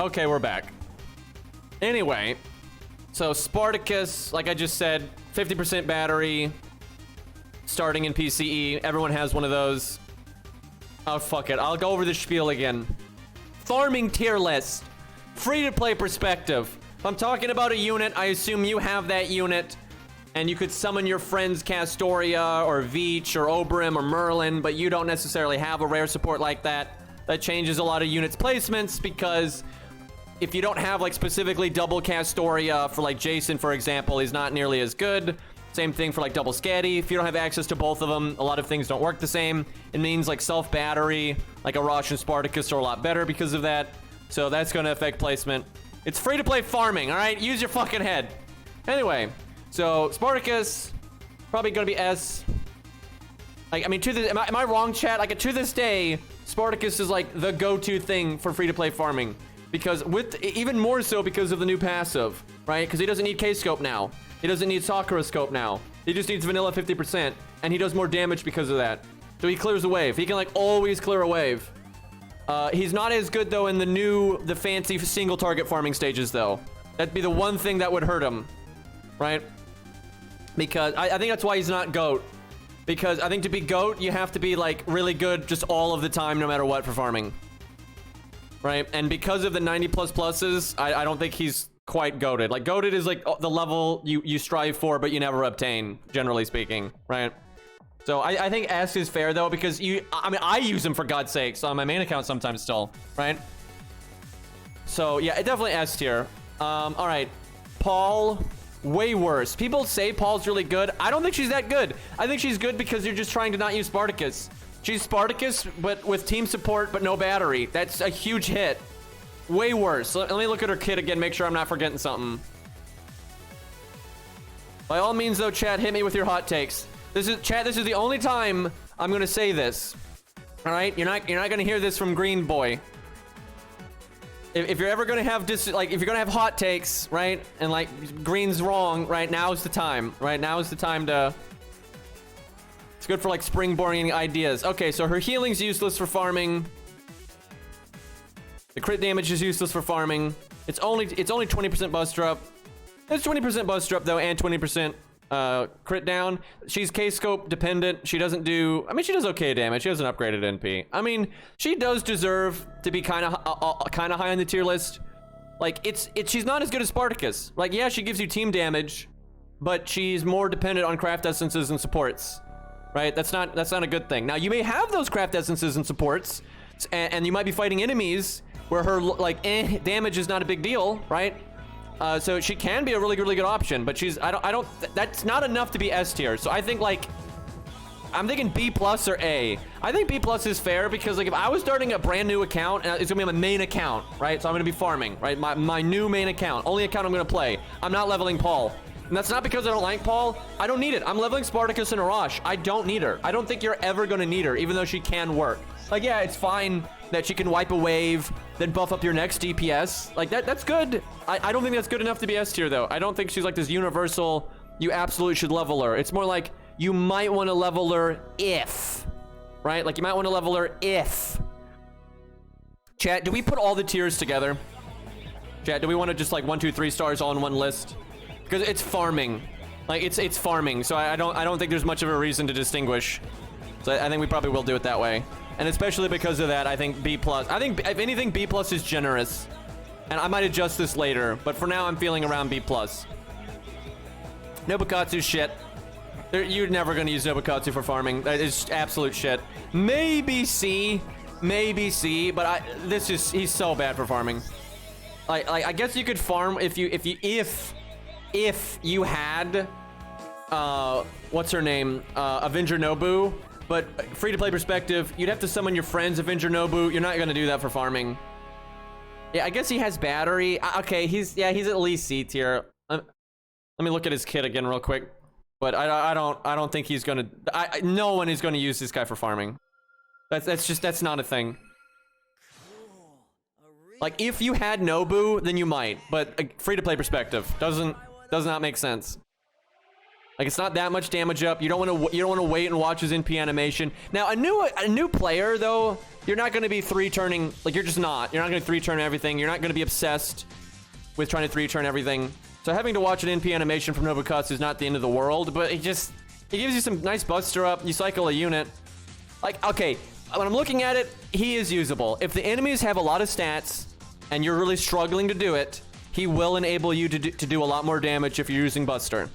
Okay, we're back. Anyway, so Spartacus, like I just said, 50% battery, starting in PCE. Everyone has one of those. Oh, fuck it. I'll go over the spiel again. Farming tier list. Free-to-play perspective. If I'm talking about a unit, I assume you have that unit, and you could summon your friends Castoria, or Veach, or Oberym, or Merlin, but you don't necessarily have a rare support like that. That changes a lot of units' placements, because if you don't have, like, specifically double Castoria for, like, Jason, for example, he's not nearly as good. Same thing for, like, double Scatty. If you don't have access to both of them, a lot of things don't work the same. It means, like, self-battery, like Arash and Spartacus are a lot better because of that. So that's going to affect placement. It's free-to-play farming, all right? Use your fucking head. Anyway, so Spartacus, probably going to be S. Like, I mean, am I wrong, chat? Like, to this day, Spartacus is, like, the go-to thing for free-to-play farming. Because even more so because of the new passive, right? Because he doesn't need K-Scope now. He doesn't need Sakura Scope now. He just needs vanilla 50%, and he does more damage because of that. So he clears a wave. He can, like, always clear a wave. He's not as good, though, in the fancy single target farming stages, though. That'd be the one thing that would hurt him, right? Because I think that's why he's not GOAT. Because I think to be GOAT, you have to be, like, really good just all of the time, no matter what, for farming. Right? And because of the 90 plus pluses, I don't think he's quite goated. Like, goated is like the level you strive for, but you never obtain, generally speaking, right? So I think S is fair, though, because I mean, I use him for God's sakes on my main account sometimes still, right? So yeah, it definitely S tier. All right, Paul, way worse. People say Paul's really good. I don't think she's that good. I think she's good because you're just trying to not use Spartacus. She's Spartacus, but with team support, but no battery. That's a huge hit. Way worse. Let me look at her kit again, make sure I'm not forgetting something. By all means, though, chat, hit me with your hot takes. This is the only time I'm gonna say this. All right, you're not gonna hear this from Green Boy. If you're ever gonna have if you're gonna have hot takes, right, and like Green's wrong, right, now is the time. Right now is the time to. It's good for, like, springboarding ideas. Okay, so her healing's useless for farming. The crit damage is useless for farming. It's only 20% bust drop. It's 20% bust drop, though, and 20% crit down. She's K-Scope dependent. She doesn't do... I mean, she does okay damage. She has an upgraded NP. I mean, she does deserve to be kind of high on the tier list. Like, she's not as good as Spartacus. Like, yeah, she gives you team damage, but she's more dependent on craft essences and supports. Right? That's not a good thing. Now, you may have those craft essences and supports, and you might be fighting enemies where her, like, damage is not a big deal, right? So she can be a really good option, but that's not enough to be S tier. So I think, like, I'm thinking B plus or A. I think B plus is fair because, like, if I was starting a brand new account, it's gonna be my main account, right? So I'm gonna be farming, right? My new main account, only account I'm gonna play. I'm not leveling Paul. And that's not because I don't like Paul. I don't need it. I'm leveling Spartacus and Arash. I don't need her. I don't think you're ever going to need her, even though she can work. Like, yeah, it's fine that she can wipe a wave, then buff up your next DPS. Like, that's good. I don't think that's good enough to be S tier, though. I don't think she's, like, this universal, you absolutely should level her. It's more like, you might want to level her if. Right? Like, you might want to level her if. Chat, do we put all the tiers together? Chat, do we want to just, like, 1, 2, 3 stars all in one list? Because it's farming, like it's farming, so I don't think there's much of a reason to distinguish. So I think we probably will do it that way, and especially because of that, I think B plus. I think if anything, B plus is generous, and I might adjust this later, but for now I'm feeling around B plus. Nobukatsu's shit. You're never gonna use Nobukatsu for farming. That is absolute shit. Maybe C, but he's so bad for farming. Like I guess you could farm if you had what's her name, Avenger Nobu, but free-to-play perspective, you'd have to summon your friends Avenger Nobu. You're not gonna do that for farming. Yeah, I guess he has battery. Okay, he's at least C tier. Let me look at his kit again real quick. But I don't think he's gonna. No one is gonna use this guy for farming. That's not a thing. Like, if you had Nobu, then you might, but free-to-play perspective does not make sense. Like, it's not that much damage up. You don't want to wait and watch his NP animation. Now, a new player though, you're not going to be 3-turning. Like, you're just not. You're not going to 3-turn everything. You're not going to be obsessed with trying to 3-turn everything. So having to watch an NP animation from Nobucuts is not the end of the world, but it gives you some nice buster up. You cycle a unit. Like, okay, when I'm looking at it, he is usable. If the enemies have a lot of stats and you're really struggling to do it, he will enable you to do a lot more damage if you're using buster.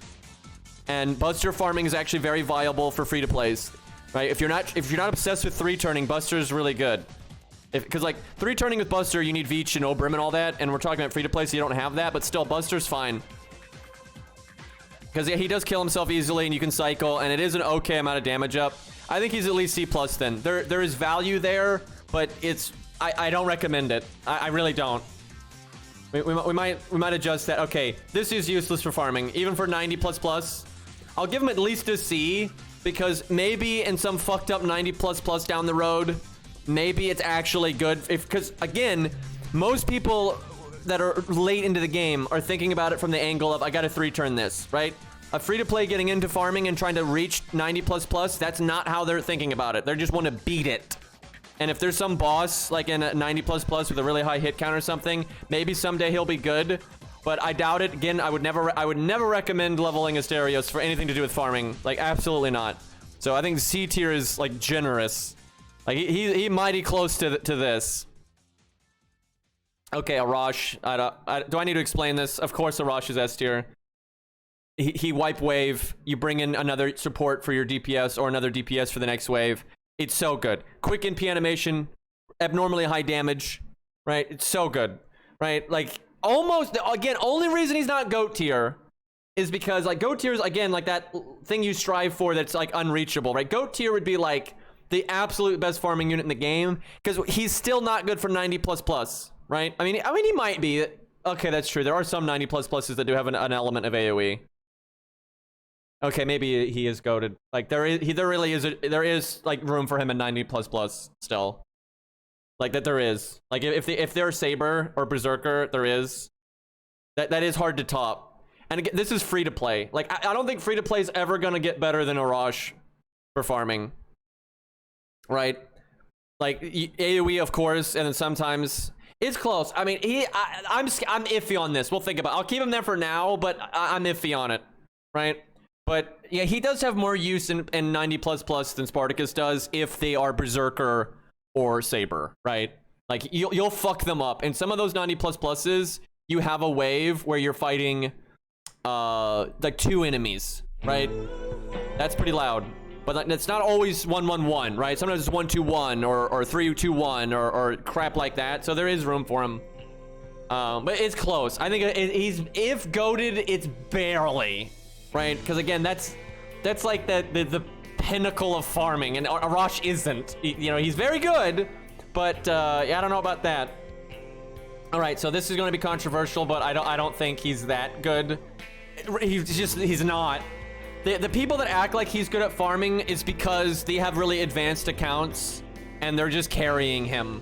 And buster farming is actually very viable for free-to-plays, right? If you're not obsessed with 3-turning, buster is really good. Because like 3-turning with buster, you need Veach and Obrim and all that, and we're talking about free-to-play, so you don't have that, but still, buster's fine. Because he does kill himself easily, and you can cycle, and it is an okay amount of damage up. I think he's at least C+ then. There is value there, but I don't recommend it. I really don't. We might adjust that. Okay, this is useless for farming, even for 90++. I'll give him at least a C, because maybe in some fucked up 90++ down the road, maybe it's actually good. Because again, most people that are late into the game are thinking about it from the angle of, I gotta 3-turn this, right? A free-to-play getting into farming and trying to reach 90++, that's not how they're thinking about it. They just want to beat it. And if there's some boss like in a 90++ with a really high hit count or something, maybe someday he'll be good. But I doubt it. Again, I would never recommend leveling Asterios for anything to do with farming. Like, absolutely not. So I think C tier is like generous. Like he mighty close to this. Okay, Arash. Do I need to explain this? Of course, Arash is S tier. He wipe wave. You bring in another support for your DPS or another DPS for the next wave. It's so good. Quick NP animation, abnormally high damage, right? It's so good, right? Like, almost, again, only reason he's not GOAT tier is because, like, GOAT tier is, again, like that thing you strive for that's, like, unreachable, right? GOAT tier would be, like, the absolute best farming unit in the game, because he's still not good for 90++, right? I mean, he might be. Okay, that's true. There are some 90++s that do have an element of AoE. Okay, maybe he is goated. Like there is like room for him in 90++ still. Like that there is. Like if they're Saber or Berserker, there is. That is hard to top. And again, this is free to play. Like I don't think free to play is ever gonna get better than Arash for farming. Right? Like AoE of course, and then sometimes it's close. I mean, I'm iffy on this. We'll think about it. I'll keep him there for now, but I'm iffy on it. Right? But yeah, he does have more use in 90++ than Spartacus does if they are Berserker or Saber, right? Like you'll fuck them up. And some of those 90++s, you have a wave where you're fighting like 2 enemies, right? That's pretty loud. But it's not always 1-1-1, right? Sometimes it's 1-2-1 or 3-2-1 or crap like that. So there is room for him. But it's close. I think if goated, it's barely. Right, because again, that's like the pinnacle of farming, and Arash isn't. You know, he's very good, but yeah, I don't know about that. All right, so this is going to be controversial, but I don't think he's that good. He's not. The people that act like he's good at farming is because they have really advanced accounts, and they're just carrying him.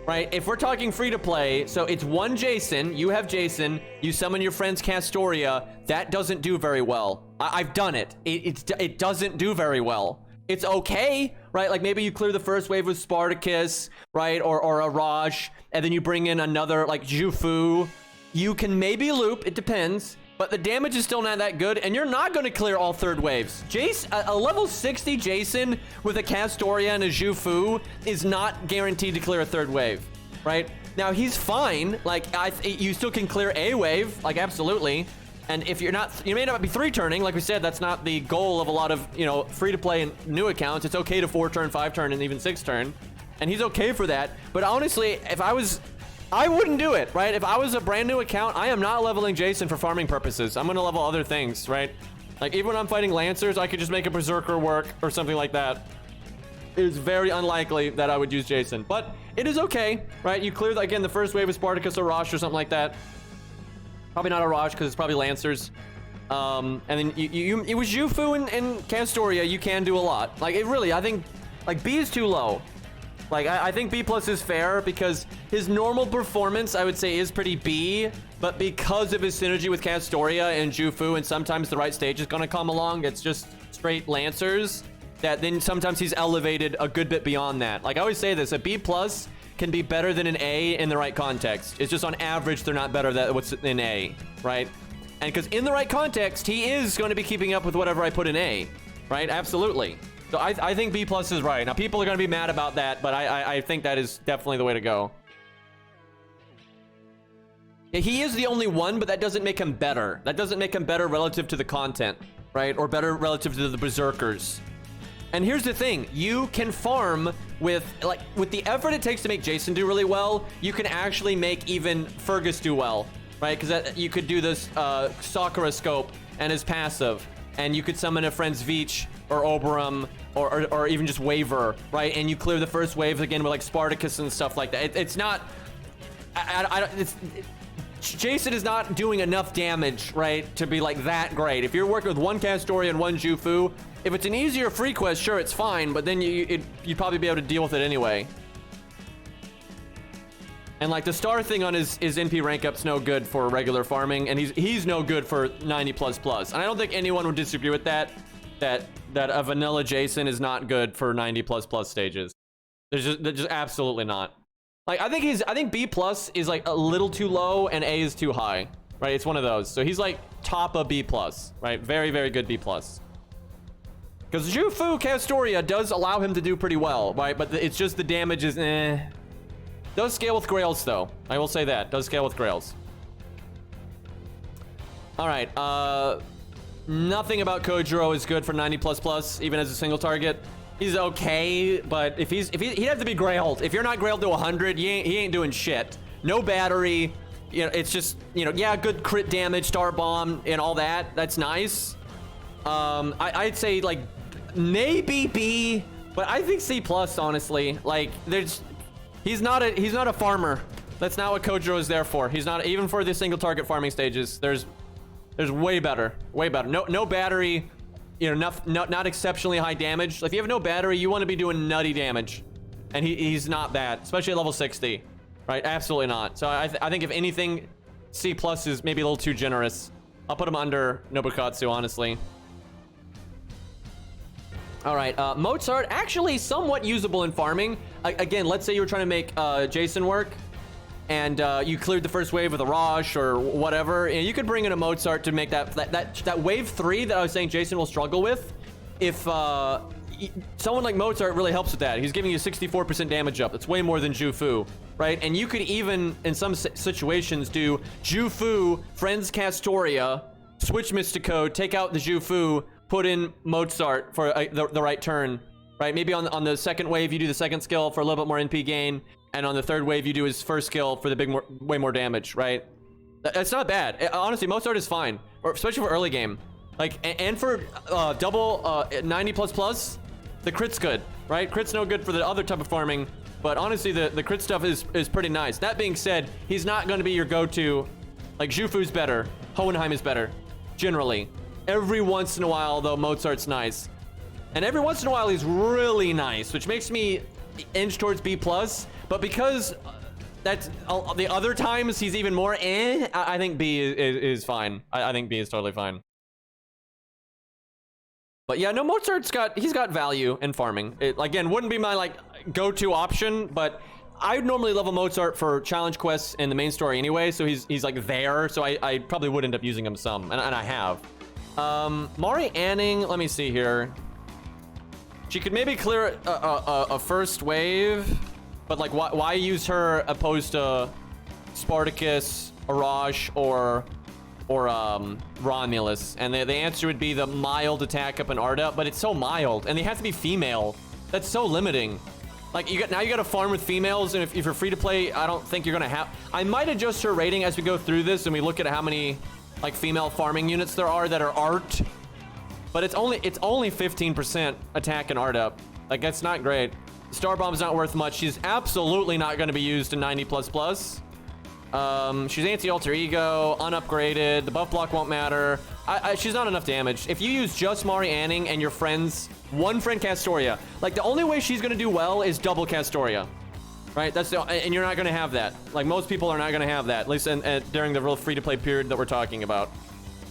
Right, if we're talking free to play, so it's one Jason, you have Jason, you summon your friend's Castoria, that doesn't do very well. I've done it. It doesn't do very well. It's okay, right? Like maybe you clear the first wave with Spartacus, right? Or Arash, and then you bring in another like Jufu. You can maybe loop, it depends, but the damage is still not that good, and you're not going to clear all third waves. A level 60 Jason with a Castoria and a Jufu is not guaranteed to clear a third wave, right? Now, he's fine. Like, you still can clear a wave, like, absolutely. And if you're not, you may not be 3-turning. Like we said, that's not the goal of a lot of, you know, free-to-play and new accounts. It's okay to 4-turn, 5-turn, and even 6-turn. And he's okay for that. But honestly, I wouldn't do it, right? If I was a brand new account, I am not leveling Jason for farming purposes. I'm going to level other things, right? Like, even when I'm fighting Lancers, I could just make a Berserker work or something like that. It is very unlikely that I would use Jason. But it is okay, right? You clear, again, the first wave of Spartacus or Rosh or something like that. Probably not a Rosh, because it's probably Lancers. And then it was Jufu and Castoria, you can do a lot. Like, it really, I think, like, B is too low. Like, I think B plus is fair because his normal performance, I would say, is pretty B, but because of his synergy with Castoria and Jufu, and sometimes the right stage is gonna come along, it's just straight Lancers, that then sometimes he's elevated a good bit beyond that. Like, I always say this, a B plus can be better than an A in the right context. It's just on average, they're not better than what's in A, right? And because in the right context, he is going to be keeping up with whatever I put in A, right? Absolutely. So I think B plus is right. Now, people are going to be mad about that, but I think that is definitely the way to go. Yeah, he is the only one, but that doesn't make him better. That doesn't make him better relative to the content, right? Or better relative to the Berserkers. And here's the thing, you can farm with the effort it takes to make Jason do really well, you can actually make even Fergus do well, right? Because you could do this Sakura scope and his passive, and you could summon a friend's Veach or Oberon or even just Waver, right? And you clear the first wave again with like Spartacus and stuff like that. It's not, Jason is not doing enough damage, right, to be like that great. If you're working with one Castoria and one Jufu, if it's an easier free quest, sure, it's fine, but then you'd probably be able to deal with it anyway. And like the star thing on his NP rank up's no good for regular farming, and he's no good for 90++. And I don't think anyone would disagree with that a vanilla Jason is not good for 90++ stages. They're just absolutely not. Like I think B plus is like a little too low and A is too high, right? It's one of those. So he's like top of B plus, right? Very, very good B plus. Because Jufu Castoria does allow him to do pretty well, right? But it's just the damage is Does scale with Grails, though. I will say that. Does scale with Grails. All right. Nothing about Kojiro is good for 90++, even as a single target. He's okay, but if he'd have to be Grailed. If you're not Grailed to 100, he ain't doing shit. No battery. You know, it's just, you know, yeah, good crit damage, star bomb, and all that. That's nice. I'd say like maybe B, but I think C plus, honestly. Like he's not a farmer. That's not what Kojiro is there for. He's not, even for the single target farming stages. There's way better. No battery, you know, not exceptionally high damage. Like if you have no battery, you want to be doing nutty damage, and he's not that, especially at level 60, right? Absolutely not. So I think if anything, C plus is maybe a little too generous. I'll put him under Nobukatsu, honestly. All right, Mozart, actually somewhat usable in farming. Again, let's say you were trying to make Jason work, and you cleared the first wave with a Rosh or whatever, and you could bring in a Mozart to make that wave 3 that I was saying Jason will struggle with. If someone like Mozart really helps with that, he's giving you 64% damage up. That's way more than Jufu, right? And you could even, in some situations, do Jufu, Friends Castoria, switch Mystico, take out the Jufu, put in Mozart for the right turn, right? Maybe on the second wave, you do the second skill for a little bit more NP gain, and on the third wave, you do his first skill for the way more damage, right? That's not bad. Honestly, Mozart is fine, especially for early game. Like, and for double 90++, the crit's good, right? Crit's no good for the other type of farming, but honestly, the crit stuff is pretty nice. That being said, he's not going to be your go-to. Like, Jufu's better. Hohenheim is better, generally. Every once in a while, though, Mozart's nice. And every once in a while, he's really nice, which makes me inch towards B+. But because that's the other times he's even more I think B is fine. I think B is totally fine. But yeah, no, Mozart's got value in farming. It, again, wouldn't be my like go-to option, but I would normally level Mozart for challenge quests in the main story anyway, so he's like there, so I probably would end up using him some, and I have. Mari Anning, let me see here. She could maybe clear a first wave, but like why use her opposed to Spartacus, Arash, or Romulus? And the answer would be the mild attack up in Arda, but it's so mild, and they have to be female. That's so limiting. Like now you got to farm with females, and if you're free to play, I don't think you're gonna have. I might adjust her rating as we go through this, and we look at how many like female farming units there are that are art, but it's only 15% attack and art up. Like that's not great. Star Bomb's not worth much. She's absolutely not going to be used in 90++. She's anti-alter ego, unupgraded. The buff block won't matter. She's not enough damage. If you use just Mari Anning and your friends, one friend Castoria, like the only way she's gonna do well is double Castoria, right? And you're not gonna have that. Like most people are not gonna have that, at least during the real free-to-play period that we're talking about.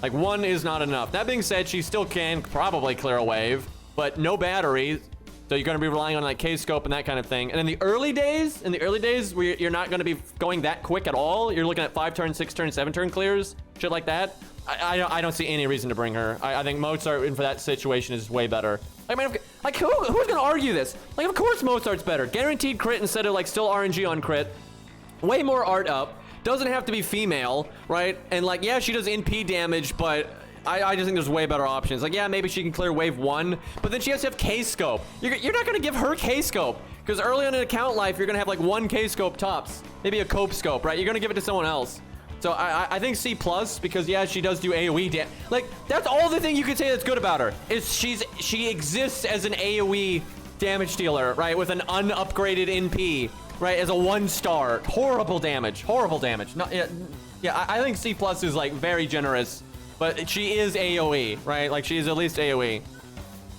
Like one is not enough. That being said, she still can probably clear a wave, but no battery. So you're going to be relying on like K-scope and that kind of thing. And in the early days, where you're not going to be going that quick at all, you're looking at 5 turn, 6 turn, 7 turn clears, shit like that. I don't see any reason to bring her. I think Mozart in for that situation is way better. I mean, like who's going to argue this? Like of course Mozart's better. Guaranteed crit instead of like still RNG on crit. Way more art up. Doesn't have to be female, right? And like, yeah, she does NP damage, but I just think there's way better options. Like, yeah, maybe she can clear wave 1, but then she has to have K-scope. You're not going to give her K-scope, because early on in account life, you're going to have like 1 K-scope tops. Maybe a cope scope, right? You're going to give it to someone else. So I think C+, because yeah, she does do AoE damage. Like, that's all the thing you can say that's good about her, is she exists as an AoE damage dealer, right? With an unupgraded NP, right? As a 1-star. Horrible damage. Horrible damage. No, yeah, I think C+ is like very generous. But she is AoE, right? Like, she is at least AoE.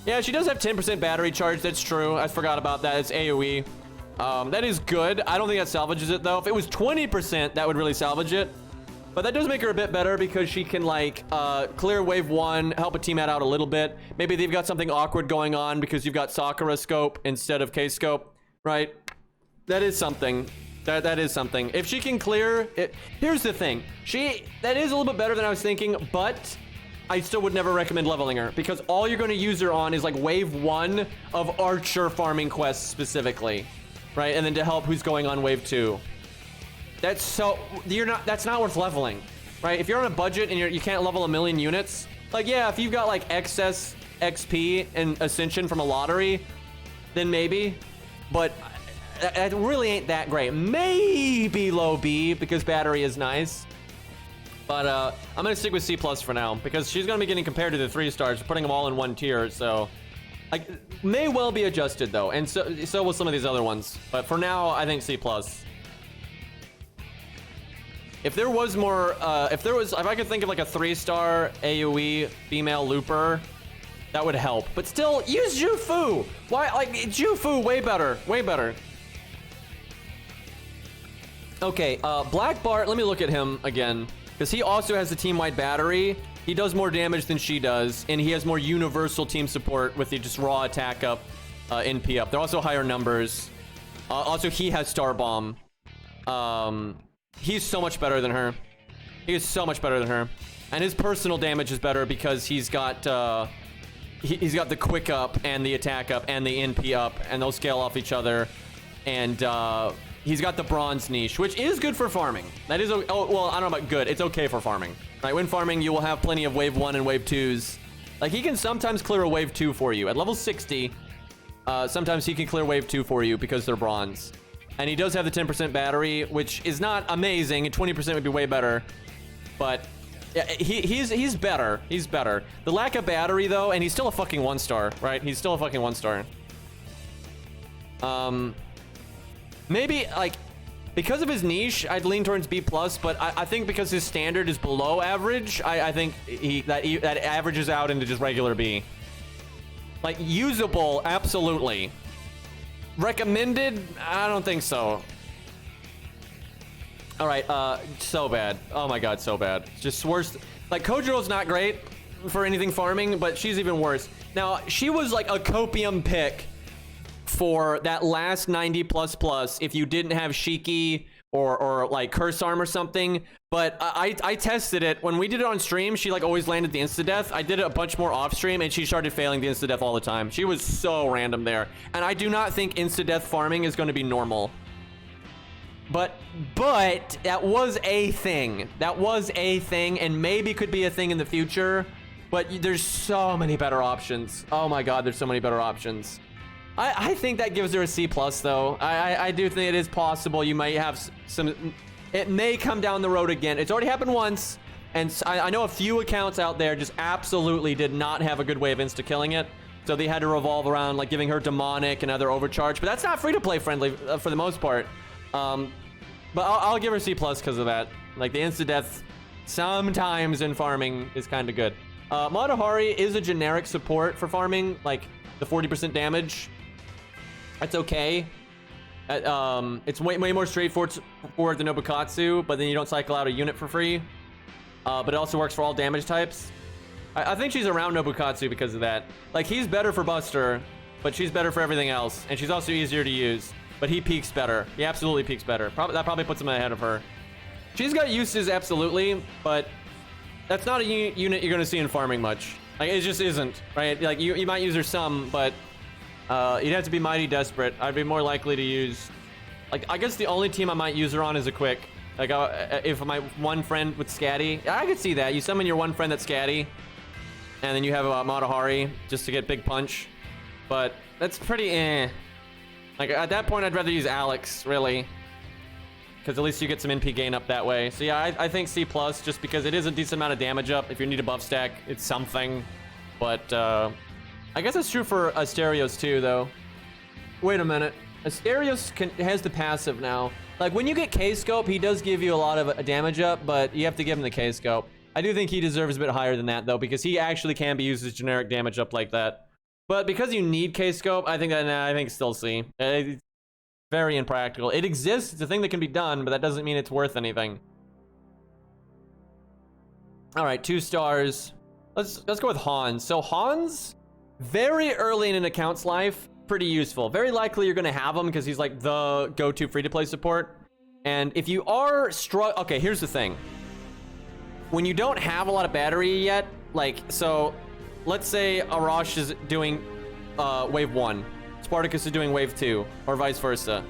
Yeah, she does have 10% battery charge. That's true. I forgot about that. It's AoE. That is good. I don't think that salvages it, though. If it was 20%, that would really salvage it. But that does make her a bit better because she can, like, clear wave 1, help a teammate out a little bit. Maybe they've got something awkward going on because you've got Sakura scope instead of K-scope, right? That is something. That is something. If she can clear it, here's the thing. That is a little bit better than I was thinking, but I still would never recommend leveling her because all you're going to use her on is like wave 1 of Archer farming quests specifically, right? And then to help who's going on wave 2. That's not worth leveling, right? If you're on a budget and you can't level 1,000,000 units, like yeah, if you've got like excess XP and Ascension from a lottery, then maybe, but it really ain't that great. Maybe low B because battery is nice. But I'm going to stick with C+ for now because she's going to be getting compared to the 3 stars, putting them all in one tier. So like may well be adjusted though. And so will some of these other ones. But for now, I think C+. If there was more, if I could think of like a 3-star AoE female looper, that would help. But still, use Jufu. Why? Like Jufu, way better, way better. Okay, Black Bart, let me look at him again. Because he also has the team-wide battery. He does more damage than she does. And he has more universal team support with the just raw attack up, NP up. They're also higher numbers. Also, he has Star Bomb. He's so much better than her. He is so much better than her. And his personal damage is better because he's got the quick up and the attack up and the NP up. And they'll scale off each other. And, he's got the bronze niche, which is good for farming. That is, oh, well, I don't know about good. It's okay for farming, right? When farming, you will have plenty of wave 1 and wave 2s. Like, he can sometimes clear a wave 2 for you. At level 60, sometimes he can clear wave 2 for you because they're bronze. And he does have the 10% battery, which is not amazing. 20% would be way better. But yeah, he's better. He's better. The lack of battery, though, and he's still a fucking 1-star, right? He's still a fucking 1-star. Maybe, like, because of his niche, I'd lean towards B+, but I think because his standard is below average, I think that averages out into just regular B. Like, usable, absolutely. Recommended? I don't think so. All right, so bad. Oh my god, so bad. Just worse. Like, Kojiro's not great for anything farming, but she's even worse. Now, she was like a copium pick for that last 90++ if you didn't have Shiki or like Curse Arm or something. But I tested it. When we did it on stream, she like always landed the insta-death. I did it a bunch more off stream and she started failing the insta-death all the time. She was so random there. And I do not think insta-death farming is going to be normal. But that was a thing. That was a thing and maybe could be a thing in the future. But there's so many better options. Oh my god, there's so many better options. I think that gives her a C+, though. I do think it is possible you might have some... It may come down the road again. It's already happened once, and I know a few accounts out there just absolutely did not have a good way of insta-killing it. So they had to revolve around, like, giving her Demonic and other overcharge. But that's not free-to-play friendly for the most part. But I'll give her C+ because of that. Like, the insta-death sometimes in farming is kind of good. Matahari is a generic support for farming, like the 40% damage. That's okay. It's way more straightforward than Nobukatsu, but then you don't cycle out a unit for free. But it also works for all damage types. I think she's around Nobukatsu because of that. Like, he's better for Buster, but she's better for everything else. And she's also easier to use, but he peaks better. He absolutely peaks better. That probably puts him ahead of her. She's got uses, absolutely, but that's not a unit you're going to see in farming much. Like, it just isn't, right? Like, you might use her some, but you'd have to be mighty desperate. I'd be more likely to use... Like, I guess the only team I might use her on is a quick. Like, if my one friend with Scatty... I could see that. You summon your one friend that's Scatty, and then you have Matahari just to get big punch. But that's pretty eh. Like, at that point, I'd rather use Alex, really. Because at least you get some NP gain up that way. So yeah, I think C+, just because it is a decent amount of damage up. If you need a buff stack, it's something. But I guess it's true for Asterios too, though. Wait a minute. Asterios has the passive now. Like, when you get K-Scope, he does give you a lot of damage up, but you have to give him the K-Scope. I do think he deserves a bit higher than that, though, because he actually can be used as generic damage up like that. But because you need K-Scope, I think still C. It's very impractical. It exists. It's a thing that can be done, but that doesn't mean it's worth anything. All right, 2 stars. Let's go with Hans. So Hans, very early in an account's life, pretty useful. Very likely you're going to have him because he's like the go-to free-to-play support. And if you are okay, here's the thing. When you don't have a lot of battery yet, like, so let's say Arash is doing wave 1, Spartacus is doing wave 2, or vice versa,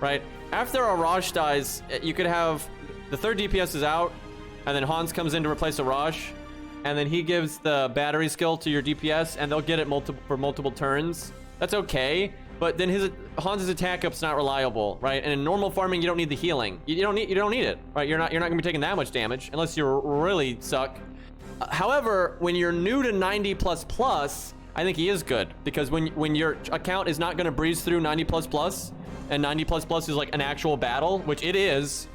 right? After Arash dies, you could have the 3rd DPS is out, and then Hans comes in to replace Arash, and then he gives the battery skill to your DPS, and they'll get it for multiple turns. That's okay, but then Hans's attack up's not reliable, right? And in normal farming, you don't need the healing. You don't need it, right? You're not gonna be taking that much damage unless you really suck. However, when you're new to 90++, I think he is good, because when your account is not gonna breeze through 90++, and 90++ is like an actual battle, which it is,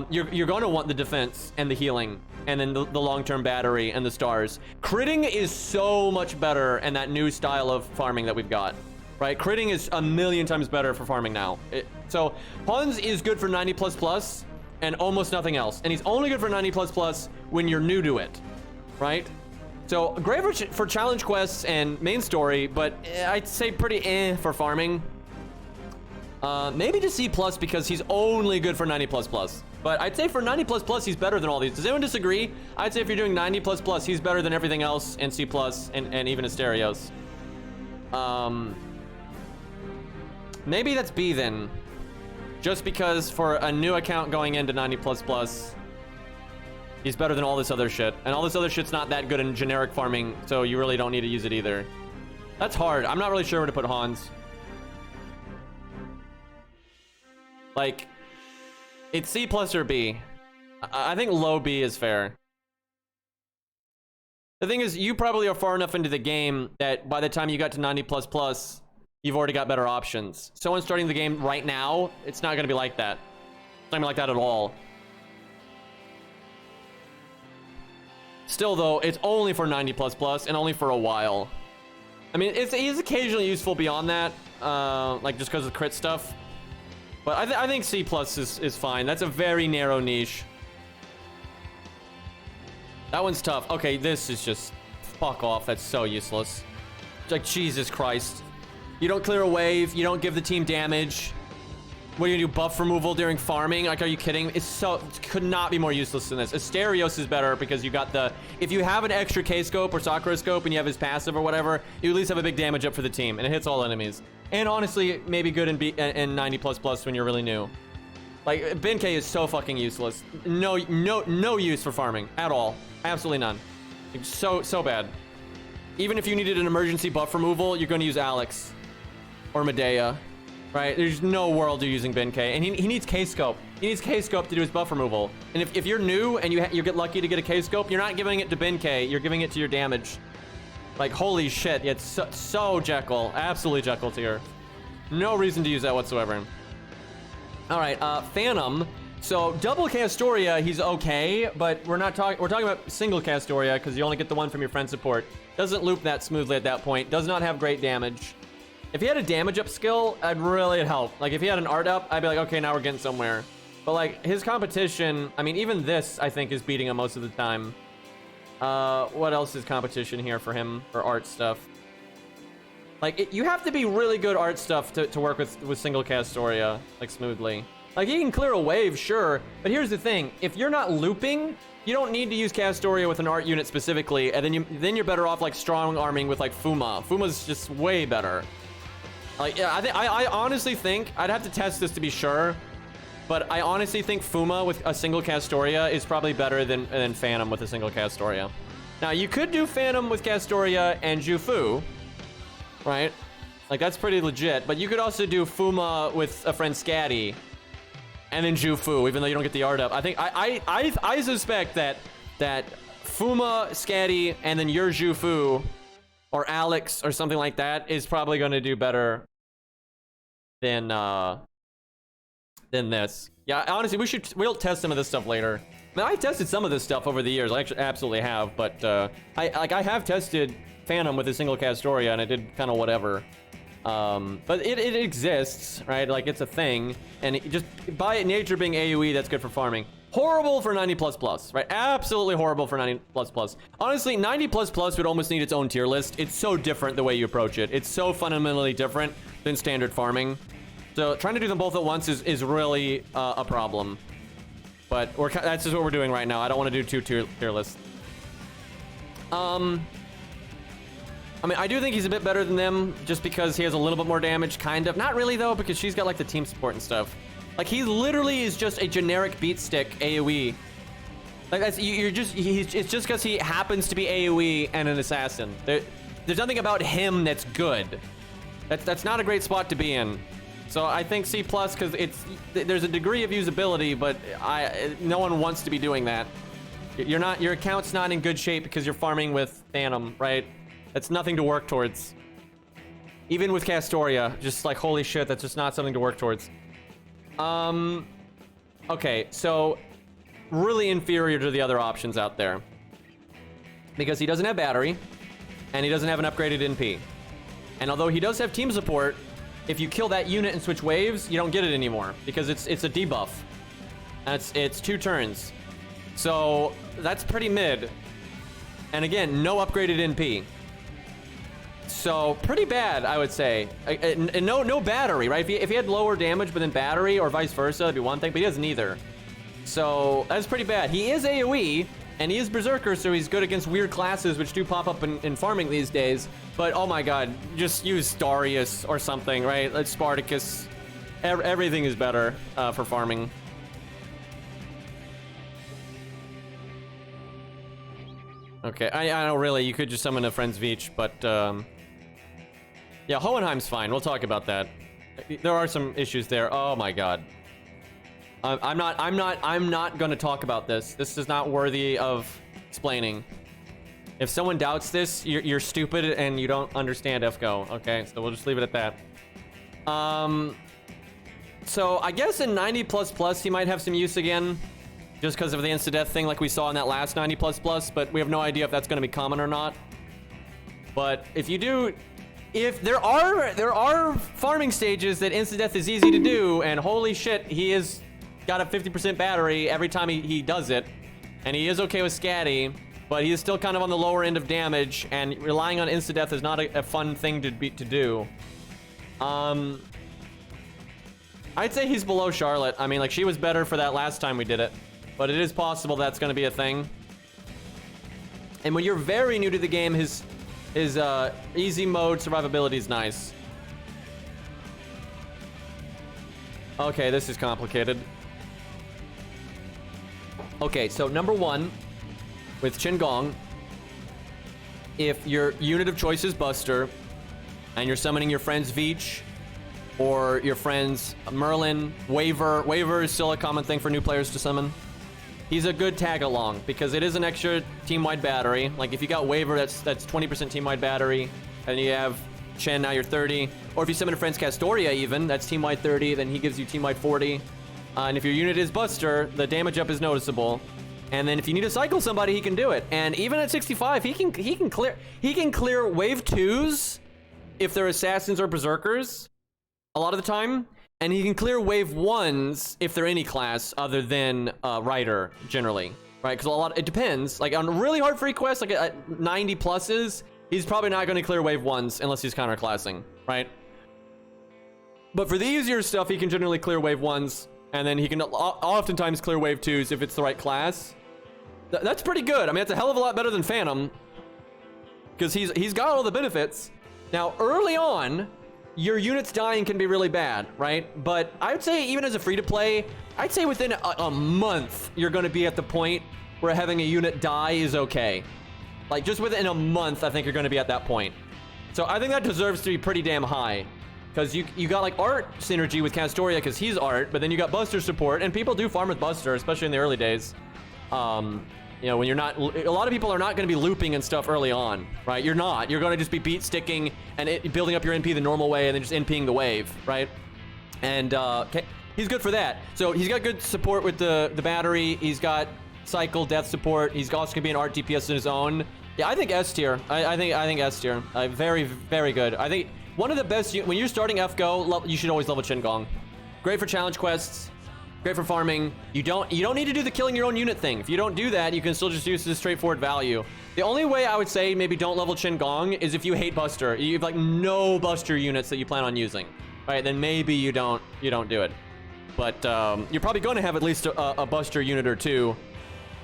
you're going to want the defense and the healing, and then the long-term battery and the stars. Critting is so much better in that new style of farming that we've got, right? Critting is a million times better for farming now. So Hans is good for 90++ and almost nothing else, and he's only good for 90++ when you're new to it, right? So great for challenge quests and main story, but I'd say pretty eh for farming. Maybe to C+ because he's only good for 90++. But I'd say for 90++, he's better than all these. Does anyone disagree? I'd say if you're doing 90++, he's better than everything else in C+, and even Asterios. Maybe that's B then. Just because for a new account going into 90++, he's better than all this other shit. And all this other shit's not that good in generic farming, so you really don't need to use it either. That's hard. I'm not really sure where to put Hans. Like, it's C+ or B. I think low B is fair. The thing is, you probably are far enough into the game that by the time you got to 90++, you've already got better options. Someone starting the game right now, it's not going to be like that. It's not going to be like that at all. Still, though, it's only for 90++ and only for a while. I mean, it is occasionally useful beyond that, like just because of crit stuff. But I think C+ is fine. That's a very narrow niche. That one's tough. Okay, this is just... Fuck off. That's so useless. It's like, Jesus Christ. You don't clear a wave. You don't give the team damage. What do you do? Buff removal during farming? Like, are you kidding? It could not be more useless than this. Asterios is better because you got the... If you have an extra K-Scope or Sakura Scope and you have his passive or whatever, you at least have a big damage up for the team. And it hits all enemies. And honestly, maybe good in 90++ when you're really new. Like, Benkei is so fucking useless. No use for farming at all. Absolutely none. Like, so bad. Even if you needed an emergency buff removal, you're going to use Alex or Medea, right? There's no world you're using Benkei, and he needs K-Scope. He needs K-Scope to do his buff removal. And if you're new and you get lucky to get a K-Scope, you're not giving it to Benkei. You're giving it to your damage. Like, holy shit, yeah, it's so Jekyll. Absolutely Jekyll tier. No reason to use that whatsoever. All right, Phantom. So double Castoria, he's okay, but we're talking about single Castoria because you only get the one from your friend support. Doesn't loop that smoothly at that point. Does not have great damage. If he had a damage up skill, I'd really help. Like if he had an art up, I'd be like, okay, now we're getting somewhere. But like his competition, I mean, even this I think is beating him most of the time. What else is competition here for him for art stuff? Like you have to be really good art stuff to work with single Castoria like smoothly. Like, he can clear a wave, sure, but here's the thing. If you're not looping, you don't need to use Castoria with an art unit specifically, and then you're better off, like, strong arming with, like, Fuma. Fuma's just way better. Like, yeah, I honestly think, I'd have to test this to be sure, but I honestly think Fuma with a single Castoria is probably better than Phantom with a single Castoria. Now, you could do Phantom with Castoria and Jufu, right? Like, that's pretty legit, but you could also do Fuma with a friend Scatty, and then Jufu, even though you don't get the art up. I think I suspect that Fuma, Scatty, and then your Jufu or Alex or something like that is probably going to do better than this. Yeah, honestly, we'll test some of this stuff later. I mean, I tested some of this stuff over the years. I actually absolutely have, but I have tested Phantom with a single Castoria, and it did kind of whatever. But it exists, right? Like, it's a thing, and it just by nature being AoE, that's good for farming. Horrible for 90++, right? Absolutely horrible for 90++. Honestly, 90++ would almost need its own tier list. It's so different the way you approach it. It's so fundamentally different than standard farming. So trying to do them both at once is really a problem. But that's just what we're doing right now. I don't want to do two tier lists. I mean, I do think he's a bit better than them, just because he has a little bit more damage, kind of. Not really, though, because she's got, like, the team support and stuff. Like, he literally is just a generic beat stick AoE. Like, that's, it's just because he happens to be AoE and an assassin. There's nothing about him that's good. That's not a great spot to be in. So I think C+, because there's a degree of usability, but no one wants to be doing that. Your account's not in good shape because you're farming with Phantom, right? That's nothing to work towards. Even with Castoria, just like, holy shit, that's just not something to work towards. Okay, so really inferior to the other options out there. Because he doesn't have battery, and he doesn't have an upgraded NP. And although he does have team support, if you kill that unit and switch waves, you don't get it anymore, because it's a debuff. And it's 2 turns. So that's pretty mid. And again, no upgraded NP. So pretty bad, I would say. And no battery, right? If he had lower damage but then battery or vice versa, it'd be one thing, but he doesn't either. So that's pretty bad. He is AoE, and he is Berserker, so he's good against weird classes which do pop up in farming these days. But oh my god, just use Darius or something, right? Like Spartacus. Everything is better for farming. Okay, I know, really, you could just summon a friend's Veach, but yeah, Hohenheim's fine. We'll talk about that. There are some issues there. Oh my god. I'm not gonna talk about this. This is not worthy of explaining. If someone doubts this, you're stupid and you don't understand FGO. Okay, so we'll just leave it at that. So I guess in 90++, he might have some use again, just because of the insta-death thing like we saw in that last 90++, but we have no idea if that's going to be common or not. But if you do... If there are farming stages that insta-death is easy to do, and holy shit, he is got a 50% battery every time he does it, and he is okay with Scatty, but he is still kind of on the lower end of damage, and relying on insta-death is not a fun thing to do. I'd say he's below Charlotte. I mean, like, she was better for that last time we did it, but it is possible that's going to be a thing. And when you're very new to the game, his easy mode survivability is nice. Okay, this is complicated. Okay, so number 1, with Qingong, if your unit of choice is Buster, and you're summoning your friend's Veach, or your friend's Merlin, Waver is still a common thing for new players to summon. He's a good tag along because it is an extra team-wide battery. Like if you got Waver, that's 20% team-wide battery, and you have Chen, now you're 30. Or if you summon a friend's Castoria even, that's team-wide 30, then he gives you team-wide 40. And if your unit is Buster, the damage up is noticeable. And then if you need to cycle somebody, he can do it. And even at 65, he can clear wave 2s if they're assassins or berserkers a lot of the time. And he can clear wave 1s if they're any class other than Rider, generally. Right? Because it depends. Like on really hard free quests, like at 90 pluses, he's probably not going to clear wave 1s unless he's counterclassing, right? But for the easier stuff, he can generally clear wave 1s, and then he can oftentimes clear wave 2s if it's the right class. That's pretty good. I mean, it's a hell of a lot better than Phantom, because he's got all the benefits. Now, early on, your units dying can be really bad, right? But I would say even as a free-to-play, I'd say within a month, you're going to be at the point where having a unit die is okay. Like, just within a month, I think you're going to be at that point. So I think that deserves to be pretty damn high. Because you got, like, art synergy with Castoria because he's art, but then you got Buster support, and people do farm with Buster, especially in the early days. You know, when you're not... A lot of people are not going to be looping and stuff early on, right? You're not. You're going to just be beat sticking and building up your NP the normal way and then just NPing the wave, right? And he's good for that. So he's got good support with the battery. He's got cycle death support. He's also going to be an art DPS in his own. Yeah, I think S tier. I think S tier. Very, very good. I think one of the best... When you're starting FGO, you should always level Qingong. Great for challenge quests. Great for farming. You don't need to do the killing your own unit thing. If you don't do that, you can still just use this straightforward value. The only way I would say maybe don't level Qingong is if you hate Buster. You have like no Buster units that you plan on using, right? Then maybe you don't do it. But you're probably going to have at least a Buster unit or two.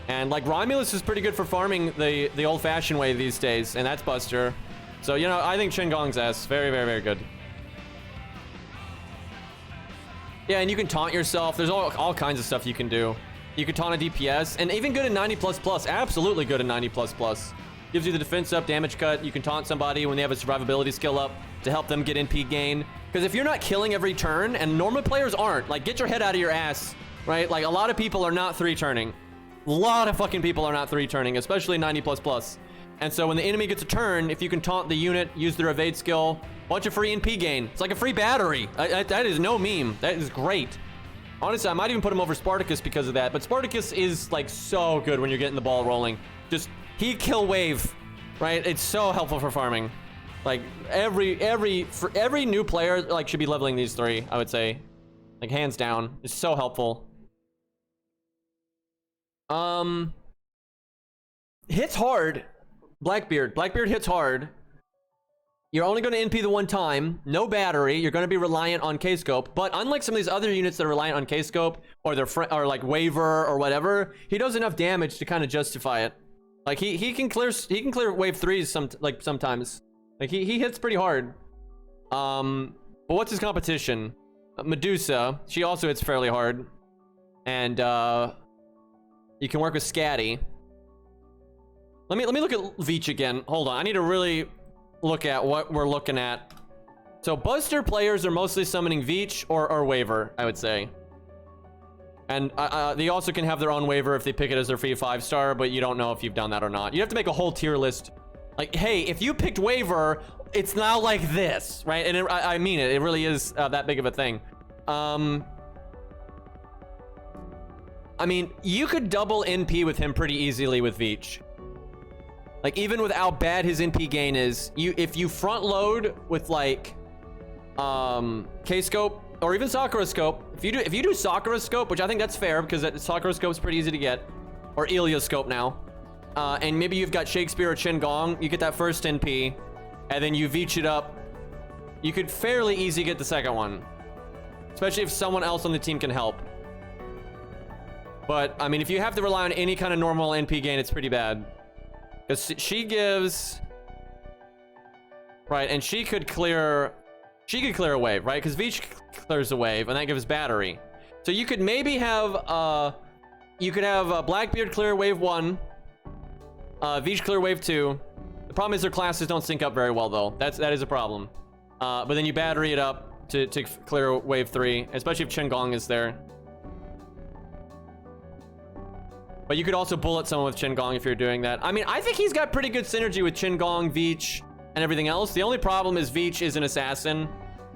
And like Romulus is pretty good for farming the old-fashioned way these days, and that's Buster. So you know, I think Qingong's S. Very, very, very good. Yeah, and you can taunt yourself. There's all kinds of stuff you can do. You can taunt a DPS, and even good in 90++. Absolutely good in 90++. Gives you the defense up, damage cut. You can taunt somebody when they have a survivability skill up to help them get NP gain. Because if you're not killing every turn, and normal players aren't, like, get your head out of your ass, right? Like, a lot of people are not 3-turning. A lot of fucking people are not 3-turning, especially 90++. And so when the enemy gets a turn, if you can taunt the unit, use their evade skill, bunch of free NP gain. It's like a free battery. That is no meme. That is great. Honestly, I might even put him over Spartacus because of that. But Spartacus is like so good when you're getting the ball rolling. Just he kill wave, right? It's so helpful for farming. Like for every new player, like should be leveling these three. I would say, like hands down, it's so helpful. Hits hard. Blackbeard hits hard. You're only going to NP the one time. No battery. You're going to be reliant on K-Scope. But unlike some of these other units that are reliant on K-Scope or or like Waver or whatever, he does enough damage to kind of justify it. Like he can clear wave 3s sometimes. Like he hits pretty hard. But what's his competition? Medusa. She also hits fairly hard. And you can work with Scatty. Let me look at Veach again. Hold on. I need to really look at what we're looking at. So Buster players are mostly summoning Veach or Waver, I would say. And they also can have their own Waver if they pick it as their free 5-star, but you don't know if you've done that or not. You have to make a whole tier list. Like, hey, if you picked Waver, it's now like this, right? And I mean it. It really is that big of a thing. I mean, you could double NP with him pretty easily with Veach. Like, even with how bad his NP gain is, if you front load with like K-Scope or even Sakura Scope, if you do Sakura Scope, which I think that's fair because Sakura Scope is pretty easy to get, or Ilya Scope now, and maybe you've got Shakespeare or Qingong, you get that first NP, and then you Veach it up, you could fairly easy get the second one, especially if someone else on the team can help. But I mean, if you have to rely on any kind of normal NP gain, it's pretty bad. Because she gives... Right, and she could clear a wave, right? Because Veach clears a wave, and that gives battery. So you could maybe have... you could have Blackbeard clear wave 1. Veach clear wave 2. The problem is their classes don't sync up very well, though. That is a problem. But then you battery it up to clear wave 3, especially if Qingong is there. But you could also bullet someone with Qingong if you're doing that. I mean, I think he's got pretty good synergy with Qingong, Veach, and everything else. The only problem is Veach is an assassin,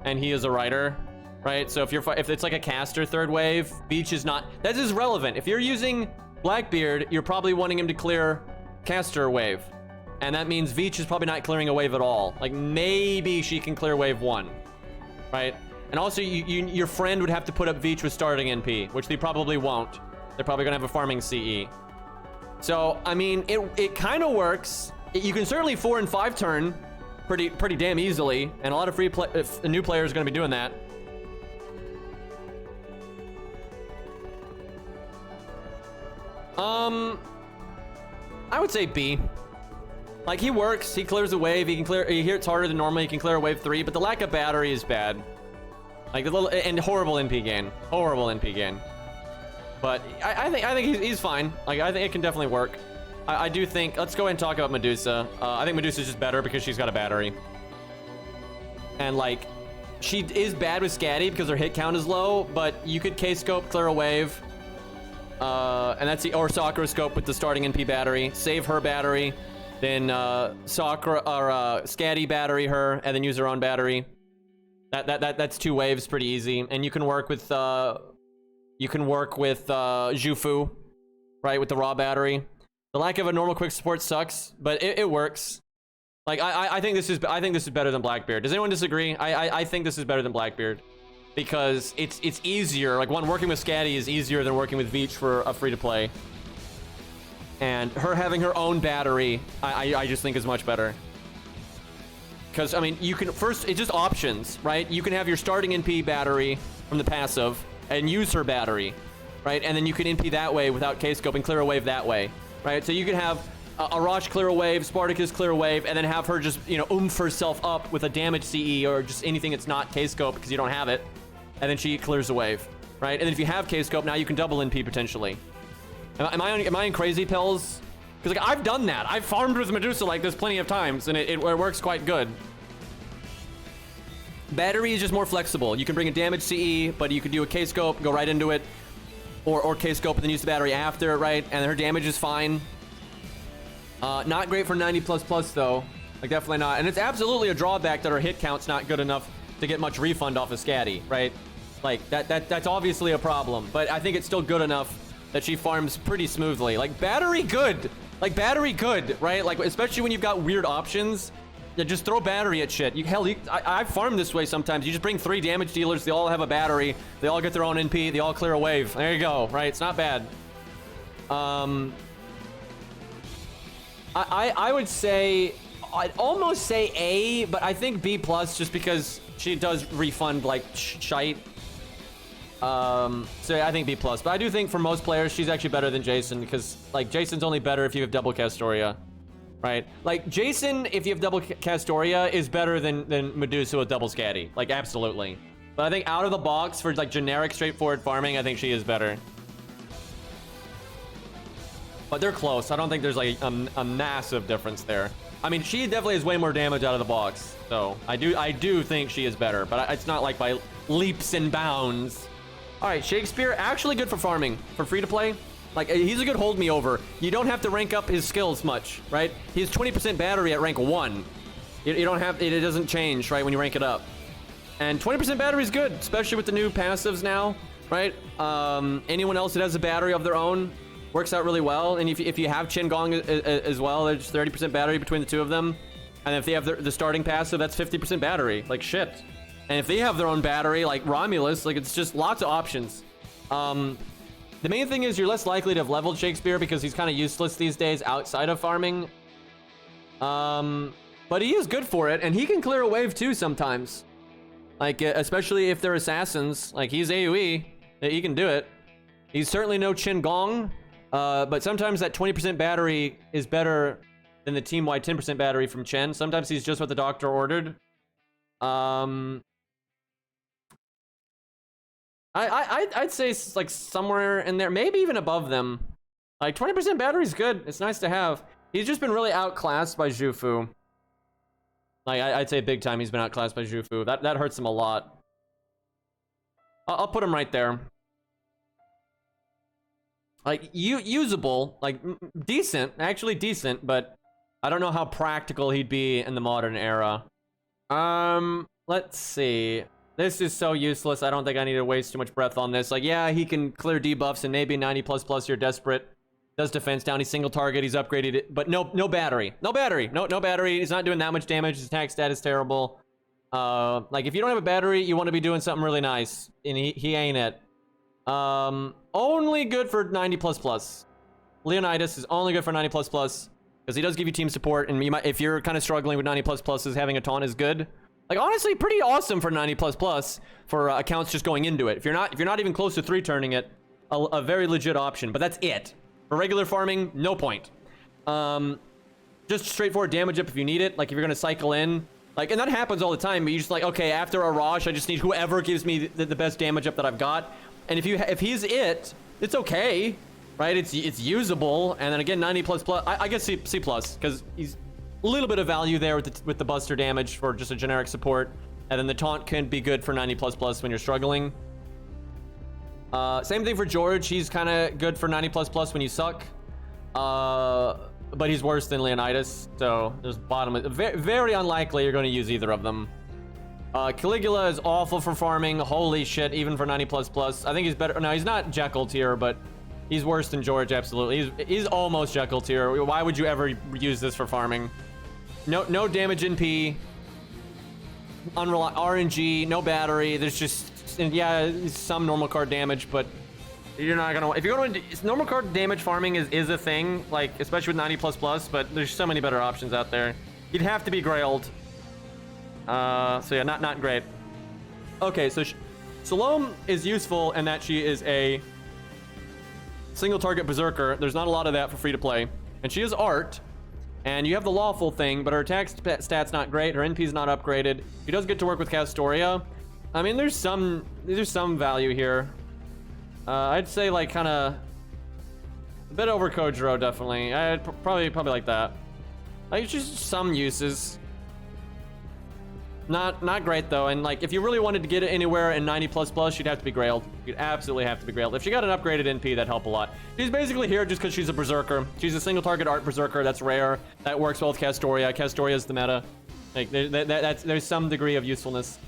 and he is a Rider. right? So if it's like a caster third wave, Beach is not. That is relevant. If you're using Blackbeard, you're probably wanting him to clear caster wave, and that means Veach is probably not clearing a wave at all. Like maybe she can clear wave 1, right? And also your friend would have to put up Veach with starting NP, which they probably won't. They're probably gonna have a farming CE. So I mean, it kind of works. You can certainly 4 and 5 turn pretty damn easily, and a lot of new players are gonna be doing that. I would say B. Like, he works, he clears a wave, he hits harder than normal, he can clear a wave 3, but the lack of battery is bad. Like, and horrible NP gain. Horrible NP gain. But I think he's fine. Like, I think it can definitely work. I do think, let's go ahead and talk about Medusa. I think Medusa's just better because she's got a battery. And like, she is bad with Scatty because her hit count is low, but you could K-scope, clear a wave. And that's or Sakura scope with the starting NP battery. Save her battery, then Sakura or Scatty battery her, and then use her own battery. That's 2 waves, pretty easy. And you can work with Jufu, right, with the raw battery. The lack of a normal quick support sucks, but it works. Like I think this is better than Blackbeard. Does anyone disagree? I think this is better than Blackbeard. Because it's easier. Like, working with Scatty is easier than working with Veach for a free-to-play. And her having her own battery, I just think is much better. Because, I mean, you can... First, it's just options, right? You can have your starting NP battery from the passive and use her battery, right? And then you can NP that way without K-scope and clear a wave that way, right? So you can have Arash clear a wave, Spartacus clear a wave, and then have her just, you know, oomph herself up with a damage CE or just anything that's not K-scope because you don't have it. And then she clears a wave, right? And then if you have K-scope, now you can double NP potentially. Am I in crazy pills? Because like, I've done that. I've farmed with Medusa like this plenty of times, and it works quite good. Battery is just more flexible. You can bring a damage CE, but you can do a K-scope, go right into it, or K-scope and then use the battery after, right? And her damage is fine. Not great for 90++ though. Like, definitely not. And it's absolutely a drawback that her hit count's not good enough to get much refund off of Scatty, right? Like, that's obviously a problem, but I think it's still good enough that she farms pretty smoothly. Like, battery good. Like, battery good, right? Like, especially when you've got weird options. Yeah, just throw battery at shit. I farm this way sometimes. You just bring 3 damage dealers. They all have a battery. They all get their own NP. They all clear a wave. There you go, right? It's not bad. I would say... I'd almost say A, but I think B+ just because she does refund like shite. So I think B+. But I do think for most players, she's actually better than Jason because like Jason's only better if you have double Castoria, right? Like Jason, if you have double Castoria, is better than Medusa with double Scatty. Like absolutely. But I think out of the box for like generic straightforward farming, I think she is better. But they're close. I don't think there's like a massive difference there. I mean, she definitely has way more damage out of the box, so I do think she is better, but it's not like by leaps and bounds. All right, Shakespeare, actually good for farming, for free-to-play. Like, he's a good hold me over. You don't have to rank up his skills much, right? He has 20% battery at rank 1. You don't have, it doesn't change, right, when you rank it up. And 20% battery is good, especially with the new passives now, right? Anyone else that has a battery of their own works out really well. And if you have Qin Gong as well, there's 30% battery between the two of them. And if they have the starting passive, that's 50% battery. Like shit. And if they have their own battery, like Romulus, like it's just lots of options. The main thing is you're less likely to have leveled Shakespeare because he's kind of useless these days outside of farming. But he is good for it, and he can clear a wave too sometimes. Like, especially if they're assassins. Like, he's AoE. He can do it. He's certainly no Qin Gong. But sometimes that 20% battery is better than the team-wide 10% battery from Chen. Sometimes he's just what the doctor ordered. I'd say it's like somewhere in there, maybe even above them. Like 20% battery is good. It's nice to have. He's just been really outclassed by Jufu. Like I'd say big time he's been outclassed by Jufu. That hurts him a lot. I'll put him right there. Like, usable, like, decent, actually decent, but I don't know how practical he'd be in the modern era. Let's see. This is so useless. I don't think I need to waste too much breath on this. Like, yeah, he can clear debuffs and maybe 90++, you're desperate. Does defense down, he's single target, he's upgraded it, but no battery. No battery. No battery. He's not doing that much damage. His attack stat is terrible. Like, if you don't have a battery, you want to be doing something really nice. And he ain't it. Only good for 90++. Leonidas is only good for 90++, because he does give you team support, and you might, if you're kind of struggling with 90++, having a taunt is good. Like, honestly, pretty awesome for 90++ for accounts just going into it. If you're not even close to 3-turning it, a very legit option. But that's it. For regular farming, no point. Just straightforward damage up if you need it. Like, if you're gonna cycle in, like, and that happens all the time. But you just like, okay, after a Rosh, I just need whoever gives me the best damage up that I've got. And if he's it, it's okay, right? It's usable. And then again, 90++. I guess C++, because he's a little bit of value there with the buster damage for just a generic support. And then the taunt can be good for 90++ when you're struggling. Same thing for George. He's kind of good for 90++ when you suck. But he's worse than Leonidas. So there's very, very unlikely you're going to use either of them. Caligula is awful for farming. Holy shit, even for 90++. I think he's better. No, he's not Jekyll tier, but he's worse than George, absolutely. He's almost Jekyll tier. Why would you ever use this for farming? No damage in P. RNG, no battery. There's just, yeah, some normal card damage, but you're not gonna, if you're going to, normal card damage farming is a thing, like, especially with 90++, but there's so many better options out there. You'd have to be grailed. So yeah, not great. Okay, so Salome is useful in that she is a single target berserker. There's not a lot of that for free to play. And she is art. And you have the lawful thing, but her attack stat's not great. Her NP's not upgraded. She does get to work with Castoria. I mean, there's some value here. I'd say like kind of a bit over Kojiro, definitely. I'd probably like that. Like, just some uses. Not great though, and like if you really wanted to get it anywhere in 90++, you'd have to be grailed. You'd absolutely have to be grailed. If she got an upgraded NP, that'd help a lot. She's basically here just because she's a berserker. She's a single target art berserker. That's rare. That works well with Castoria. Castoria is the meta. Like there's some degree of usefulness,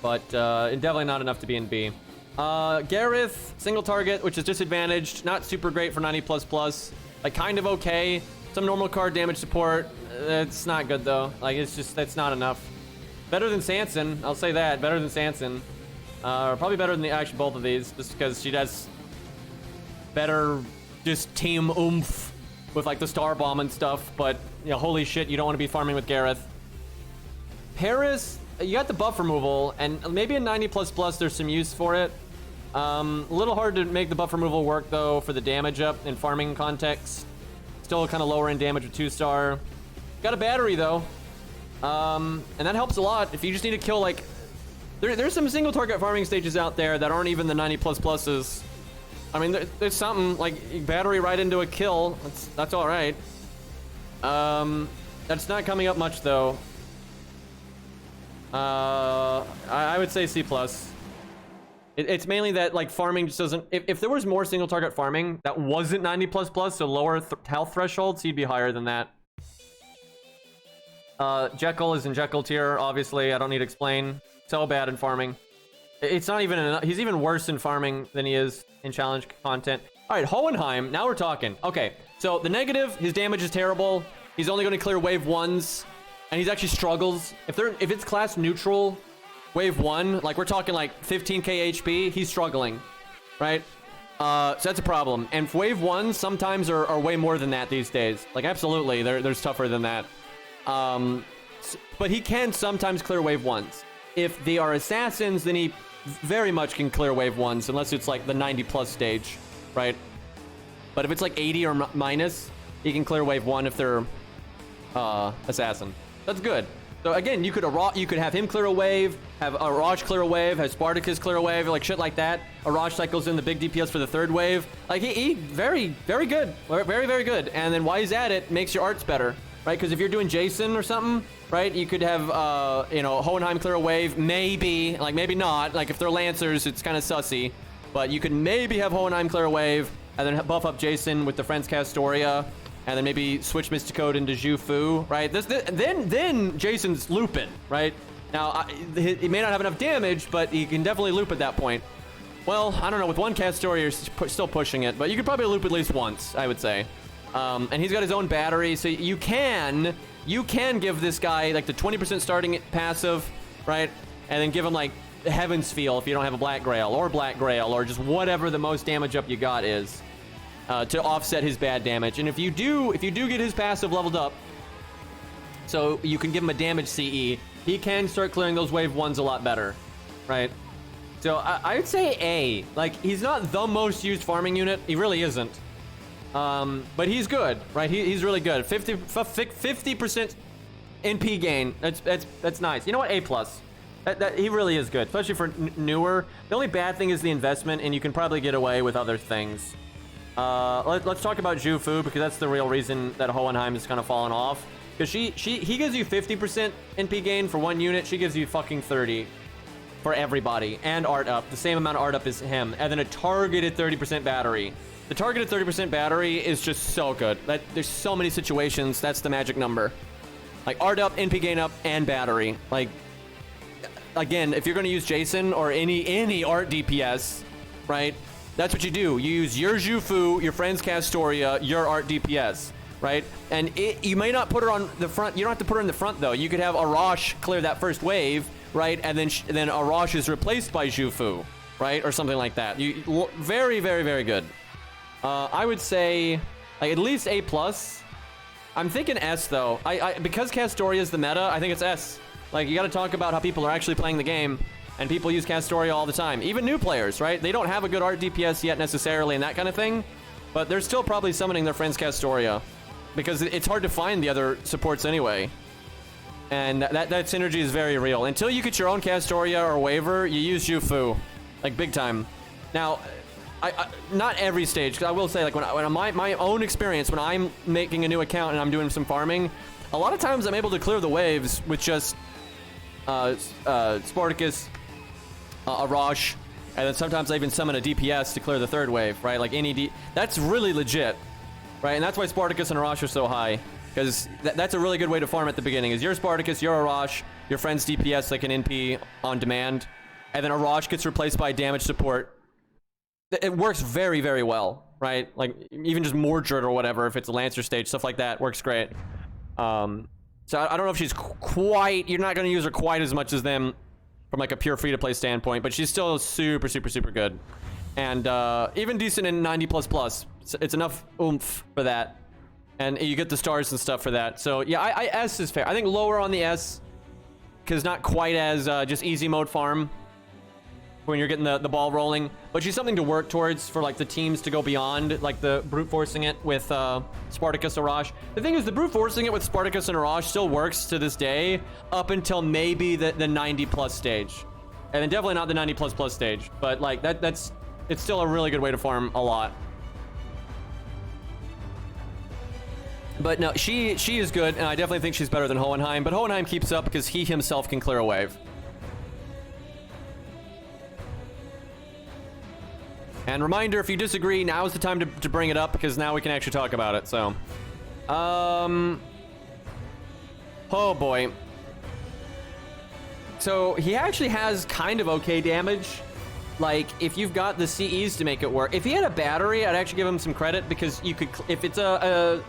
but definitely not enough to be in B. Gareth, single target, which is disadvantaged. Not super great for 90++. Like kind of okay. Some normal card damage support. It's not good though. Like that's not enough. Better than Sanson, I'll say that. Better than Sanson. Probably better than actually both of these, just because she does better just team oomph with like the star bomb and stuff. But you know, holy shit, you don't want to be farming with Gareth. Paris, you got the buff removal, and maybe in 90++ there's some use for it. A little hard to make the buff removal work though for the damage up in farming context. Still kind of lower in damage with 2-star. Got a battery though, and that helps a lot. If you just need to kill like, there's some single target farming stages out there that aren't even the 90++s. I mean, there's something like battery right into a kill. That's all right. That's not coming up much though. I would say C+. It's mainly that like farming just doesn't. If there was more single target farming that wasn't 90++, so lower health thresholds, he'd be higher than that. Jekyll is in Jekyll tier, obviously. I don't need to explain. So bad in farming. It's not even enough. He's even worse in farming than he is in challenge content. All right, Hohenheim. Now we're talking. Okay, so the negative, his damage is terrible. He's only going to clear wave 1s, and he's actually struggles. If it's class neutral, wave 1, like we're talking like 15k HP, he's struggling, right? So that's a problem. And wave 1s sometimes are way more than that these days. Like absolutely, there's tougher than that. But he can sometimes clear wave 1s. If they are assassins, then he very much can clear wave 1s, unless it's like the 90+ stage, right? But if it's like 80 or minus, he can clear wave 1 if they're assassin. That's good. So again, you could have him clear a wave, have Arash clear a wave, have Spartacus clear a wave, like shit like that. Arash cycles in the big DPS for the 3rd wave. Like he very good, very good. And then while he's at it, makes your arts better, right? Because if you're doing Jason or something, right, you could have Hohenheim clear a wave, maybe not. Like if they're Lancers, it's kind of sussy, but you could maybe have Hohenheim clear a wave and then buff up Jason with the Friends Castoria. And then maybe switch Mystic Code into Zhu Fu, right? Then Jason's looping, right? Now, he may not have enough damage, but he can definitely loop at that point. Well, I don't know. With one Castoria, you're still pushing it, but you could probably loop at least once, I would say. And he's got his own battery, so you can give this guy like the 20% starting passive, right? And then give him like Heaven's Feel if you don't have a Black Grail or just whatever the most damage up you got is to offset his bad damage. And if you do get his passive leveled up, so you can give him a damage CE, he can start clearing those wave 1s a lot better, right? So I would say A. Like, he's not the most used farming unit. He really isn't. But he's good, right? He's really good. 50% NP gain. That's nice. You know what? A+. He really is good, especially for newer. The only bad thing is the investment, and you can probably get away with other things. Let's talk about Zhu Fu, because that's the real reason that Hohenheim has kind of fallen off. Because he gives you 50% NP gain for one unit. She gives you fucking 30 for everybody, and art up. The same amount of art up as him, and then a targeted 30% battery. The targeted 30% battery is just so good. There's so many situations. That's the magic number. Like art up, NP gain up, and battery. Like, again, if you're going to use Jason or any art DPS, right? That's what you do. You use your Zhu Fu, your friend's Castoria, your art DPS, right? And you may not put her on the front. You don't have to put her in the front though. You could have Arash clear that first wave, right? And then Arash is replaced by Zhu Fu, right? Or something like that. Very, very, very good. I would say like at least A+. I'm thinking S though. Because Castoria is the meta, I think it's S. Like, you got to talk about how people are actually playing the game, and people use Castoria all the time. Even new players, right? They don't have a good art DPS yet necessarily and that kind of thing, but they're still probably summoning their friend's Castoria because it's hard to find the other supports anyway. And that synergy is very real. Until you get your own Castoria or Waver, you use Zhu Fu, like big time. Now, not every stage, because I will say, like when my own experience, when I'm making a new account and I'm doing some farming, a lot of times I'm able to clear the waves with just Spartacus, Arash, and then sometimes I even summon a DPS to clear the third wave, right? Like that's really legit, right? And that's why Spartacus and Arash are so high, because that's a really good way to farm at the beginning. Is your Spartacus, your Arash, your friend's DPS like an NP on demand, and then Arash gets replaced by damage support. It works very, very well, right? Like even just Mordred or whatever, if it's a Lancer stage, stuff like that works great. So I don't know if she's quite, you're not going to use her quite as much as them from like a pure free-to-play standpoint, but she's still super, super, super good. And even decent in 90++. It's enough oomph for that. And you get the stars and stuff for that. So yeah, S is fair. I think lower on the S, because not quite as just easy mode farm when you're getting the ball rolling, but she's something to work towards for like the teams to go beyond, like the brute forcing it with Spartacus Arash. The thing is, the brute forcing it with Spartacus and Arash still works to this day up until maybe the 90+ stage, and then definitely not the 90++ stage. But like it's still a really good way to farm a lot. But no, she is good, and I definitely think she's better than Hohenheim. But Hohenheim keeps up because he himself can clear a wave. And reminder, if you disagree, now is the time to bring it up, because now we can actually talk about it. So, oh boy. So he actually has kind of okay damage. Like, if you've got the CEs to make it work. If he had a battery, I'd actually give him some credit, because you could, if it's a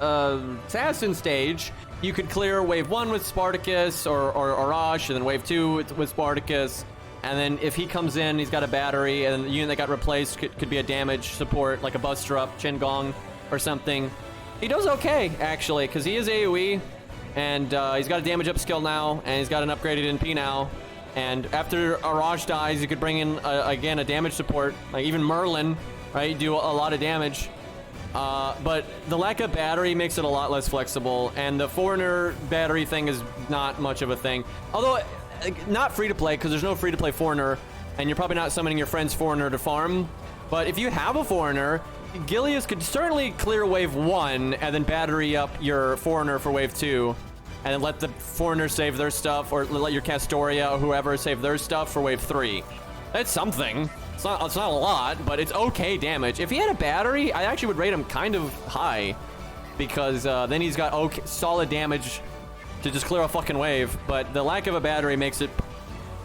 assassin stage, you could clear wave 1 with Spartacus or Arash, and then wave 2 with Spartacus. And then if he comes in, he's got a battery, and the unit that got replaced could be a damage support, like a Buster Up, Chen Gong, or something. He does okay, actually, because he is AoE, and he's got a damage up skill now, and he's got an upgraded NP now. And after Arash dies, you could bring in, again, a damage support, like even Merlin, right? Do a lot of damage. But the lack of battery makes it a lot less flexible, and the Foreigner battery thing is not much of a thing. Although, not free to play, because there's no free to play Foreigner, and you're probably not summoning your friend's Foreigner to farm. But if you have a Foreigner, Gilius could certainly clear wave 1 and then battery up your Foreigner for wave 2, and then let the Foreigner save their stuff, or let your Castoria or whoever save their stuff for wave 3. That's something. It's not a lot, but it's okay damage. If he had a battery, I actually would rate him kind of high, because then he's got solid damage to just clear a fucking wave, but the lack of a battery makes it...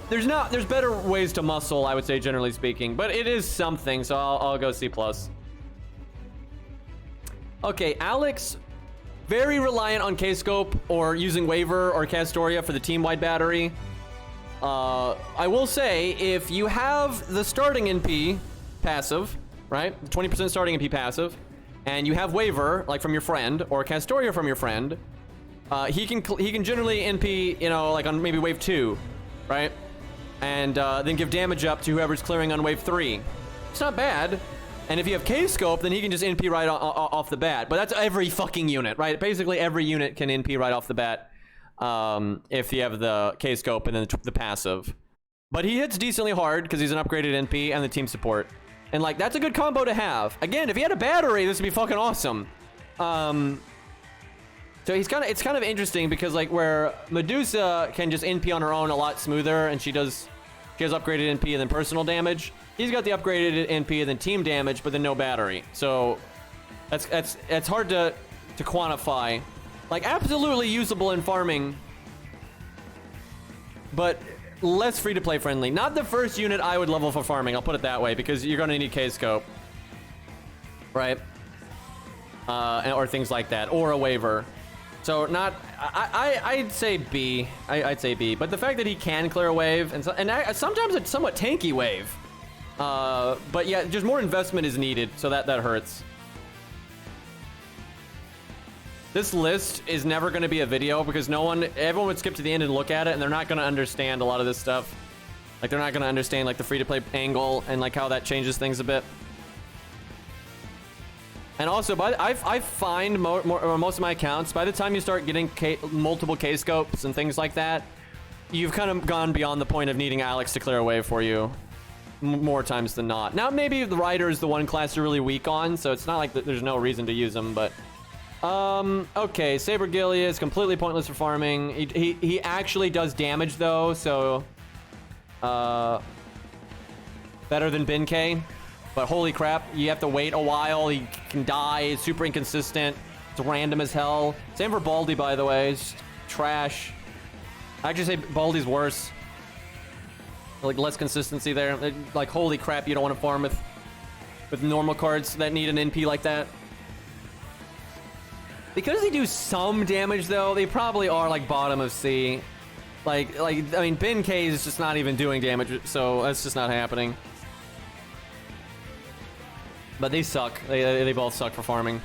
There's better ways to muscle, I would say, generally speaking, but it is something, so I'll go C+. Okay, Alex, very reliant on K-Scope or using Waver or Castoria for the team-wide battery. I will say, if you have the starting NP passive, right? 20% starting NP passive, and you have Waver, like from your friend, or Castoria from your friend, he can generally NP, you know, like on maybe wave 2, right? And then give damage up to whoever's clearing on wave 3. It's not bad. And if you have K-Scope, then he can just NP right off the bat. But that's every fucking unit, right? Basically, every unit can NP right off the bat if you have the K-Scope and then the passive. But he hits decently hard because he's an upgraded NP and the team support. And, like, that's a good combo to have. Again, if he had a battery, this would be fucking awesome. So it's kind of interesting because, like, where Medusa can just NP on her own a lot smoother, and she has upgraded NP and then personal damage. He's got the upgraded NP and then team damage, but then no battery. So that's hard to quantify. Like, absolutely usable in farming, but less free-to-play friendly. Not the first unit I would level for farming, I'll put it that way, because you're going to need K-Scope, right? Or things like that, or a Waver. So I'd say B. I'd say B. But the fact that he can clear a wave, and sometimes it's somewhat tanky wave. But yeah, just more investment is needed, so that hurts. This list is never going to be a video because everyone would skip to the end and look at it, and they're not going to understand a lot of this stuff. Like, they're not going to understand, like, the free-to-play angle and, like, how that changes things a bit. And also, I find most of my accounts, by the time you start getting multiple K-Scopes and things like that, you've kind of gone beyond the point of needing Alex to clear a wave for you. More times than not. Now, maybe the Rider is the one class you're really weak on, so it's not like there's no reason to use him, but... okay, Saber Gilly is completely pointless for farming. He actually does damage, though, so... better than Bin K. But holy crap, you have to wait a while. He can die. It's super inconsistent. It's random as hell. Same for Baldy, by the way. It's trash. I actually say Baldy's worse. Like, less consistency there. Like, holy crap, you don't want to farm with normal cards that need an NP like that. Because they do some damage, though, they probably are, like, bottom of C. Like I mean, Bin K is just not even doing damage, so that's just not happening. But they suck. They both suck for farming.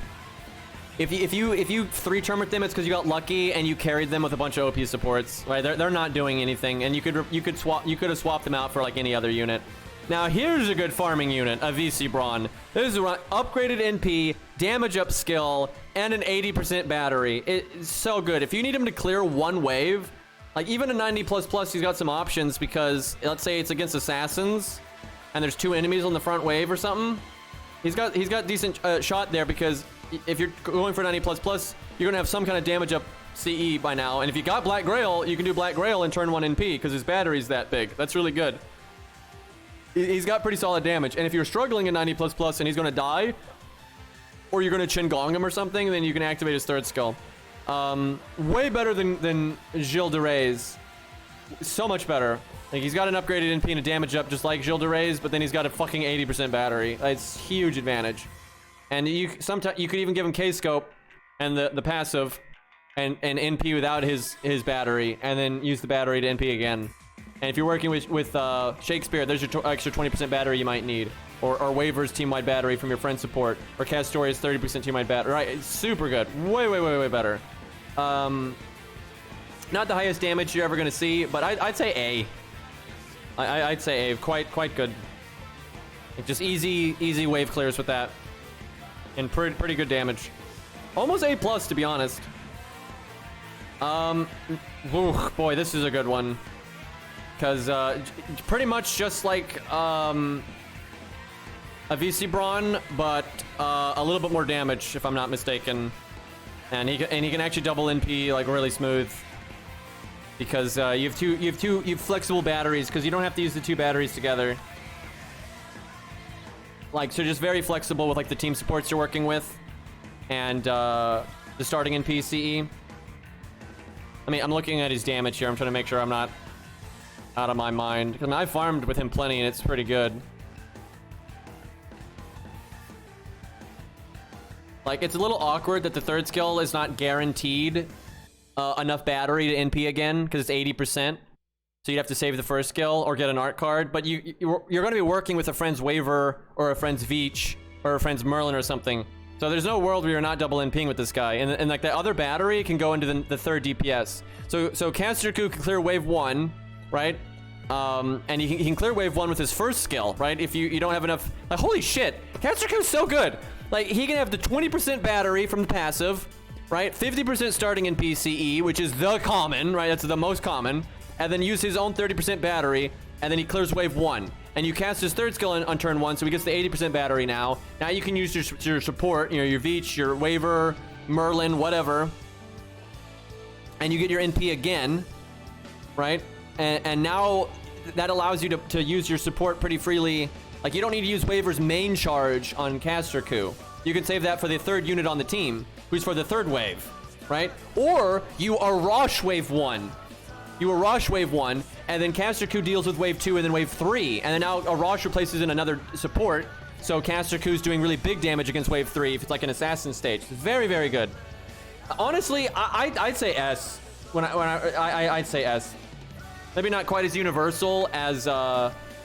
If you 3-termit them, it's because you got lucky and you carried them with a bunch of OP supports. Right? They're not doing anything, and you could have swapped them out for like any other unit. Now here's a good farming unit, a VC Brawn. This is an upgraded NP, damage up skill, and an 80% battery. It's so good. If you need him to clear one wave, like even a 90++, he's got some options because let's say it's against assassins, and there's 2 enemies on the front wave or something. He's got decent shot there because if you're going for 90++, you're gonna have some kind of damage up CE by now. And if you got Black Grail, you can do Black Grail and turn 1 NP because his battery's that big. That's really good. He's got pretty solid damage. And if you're struggling in 90++ and he's gonna die, or you're gonna Chin Gong him or something, then you can activate his 3rd skill. Way better than Gilles de Reyes. So much better. Like, he's got an upgraded NP and a damage up just like Gilles de Reyes, but then he's got a fucking 80% battery. It's huge advantage. And sometimes you could even give him K-Scope and the passive and NP without his battery, and then use the battery to NP again. And if you're working with Shakespeare, there's your extra 20% battery you might need. Or Waver's team-wide battery from your friend support. Or Castoria's 30% team-wide battery. Right, it's super good. Way better. Not the highest damage you're ever going to see, but I'd say A. I'd say A. Quite good. Like, just easy wave clears with that. And pretty good damage. Almost A+, to be honest. Boy, this is a good one. Because pretty much just like a VC Brawn, but a little bit more damage, if I'm not mistaken. And he can actually double NP like really smooth. Because you have flexible batteries, because you don't have to use the 2 batteries together. Like, so just very flexible with like the team supports you're working with, and the starting in PCE. I mean, I'm looking at his damage here. I'm trying to make sure I'm not out of my mind. I mean, I farmed with him plenty, and it's pretty good. Like, it's a little awkward that the third skill is not guaranteed enough battery to NP again, because it's 80%. So you'd have to save the first skill or get an art card. But you're going to be working with a friend's Waver or a friend's Veach or a friend's Merlin or something. So there's no world where you're not double NPing with this guy. And like the other battery can go into the third DPS. So Casterku can clear wave 1, right? And he can clear wave 1 with his first skill, right? If you don't have enough... Like, holy shit! Casterku's so good! Like, he can have the 20% battery from the passive, right? 50% starting in PCE, which is the common, right? That's the most common. And then use his own 30% battery, and then he clears wave 1. And you cast his third skill on turn 1, so he gets the 80% battery now. Now you can use your support, you know, your Veach, your Waver, Merlin, whatever. And you get your NP again, right? And now that allows you to use your support pretty freely. Like, you don't need to use Waver's main charge on Casterku. You can save that for the third unit on the team, who's for the third wave, right? Or you Arash wave 1. You Arash wave 1, and then Casterku deals with wave 2 and then wave 3. And then now Arash replaces in another support. So Casterku's doing really big damage against wave 3 if it's like an assassin stage. It's very, very good. Honestly, I'd say S. I'd say S. Maybe not quite as universal as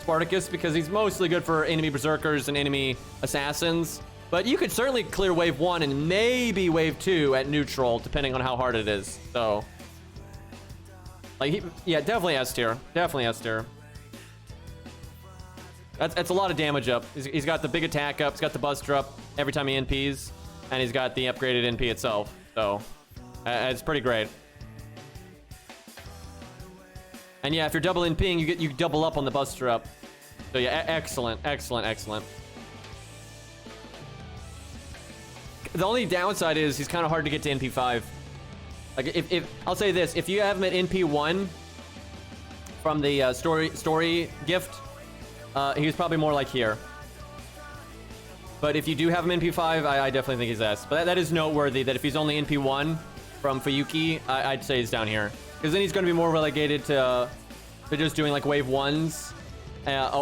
Spartacus, because he's mostly good for enemy berserkers and enemy assassins. But you could certainly clear wave 1 and maybe wave 2 at neutral, depending on how hard it is. So, like, yeah, definitely S tier. Definitely S tier. That's a lot of damage up. He's got the big attack up. He's got the buster up every time he NPs, and he's got the upgraded NP itself. So, it's pretty great. And yeah, if you're double NPing, you double up on the buster up. So yeah, excellent, excellent, excellent. The only downside is he's kind of hard to get to NP5. Like, if I'll say this, if you have him at NP1 from the story gift, he was probably more like here. But if you do have him NP5, I definitely think he's S. But that is noteworthy that if he's only NP1 from Fuyuki, I'd say he's down here. Because then he's going to be more relegated to just doing like wave 1s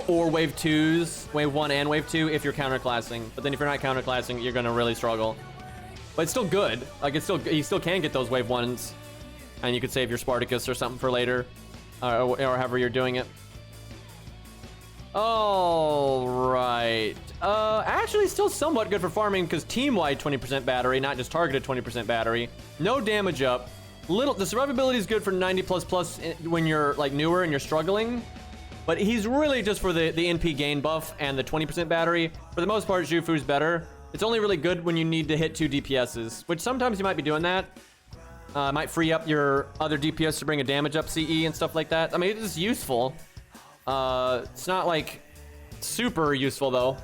or wave 2s, wave 1 and wave 2 if you're counterclassing. But then if you're not counterclassing, you're going to really struggle. But it's still good. Like, you still can get those wave 1s, and you could save your Spartacus or something for later, or however you're doing it. All right. Actually, still somewhat good for farming because team-wide 20% battery, not just targeted 20% battery. No damage up. The survivability is good for 90++ when you're like newer and you're struggling, but he's really just for the NP gain buff and the 20% battery. For the most part, Jufu's better. It's only really good when you need to hit 2 DPSs, which sometimes you might be doing that. Might free up your other DPS to bring a damage up CE and stuff like that. I mean, it's useful. It's not like super useful though.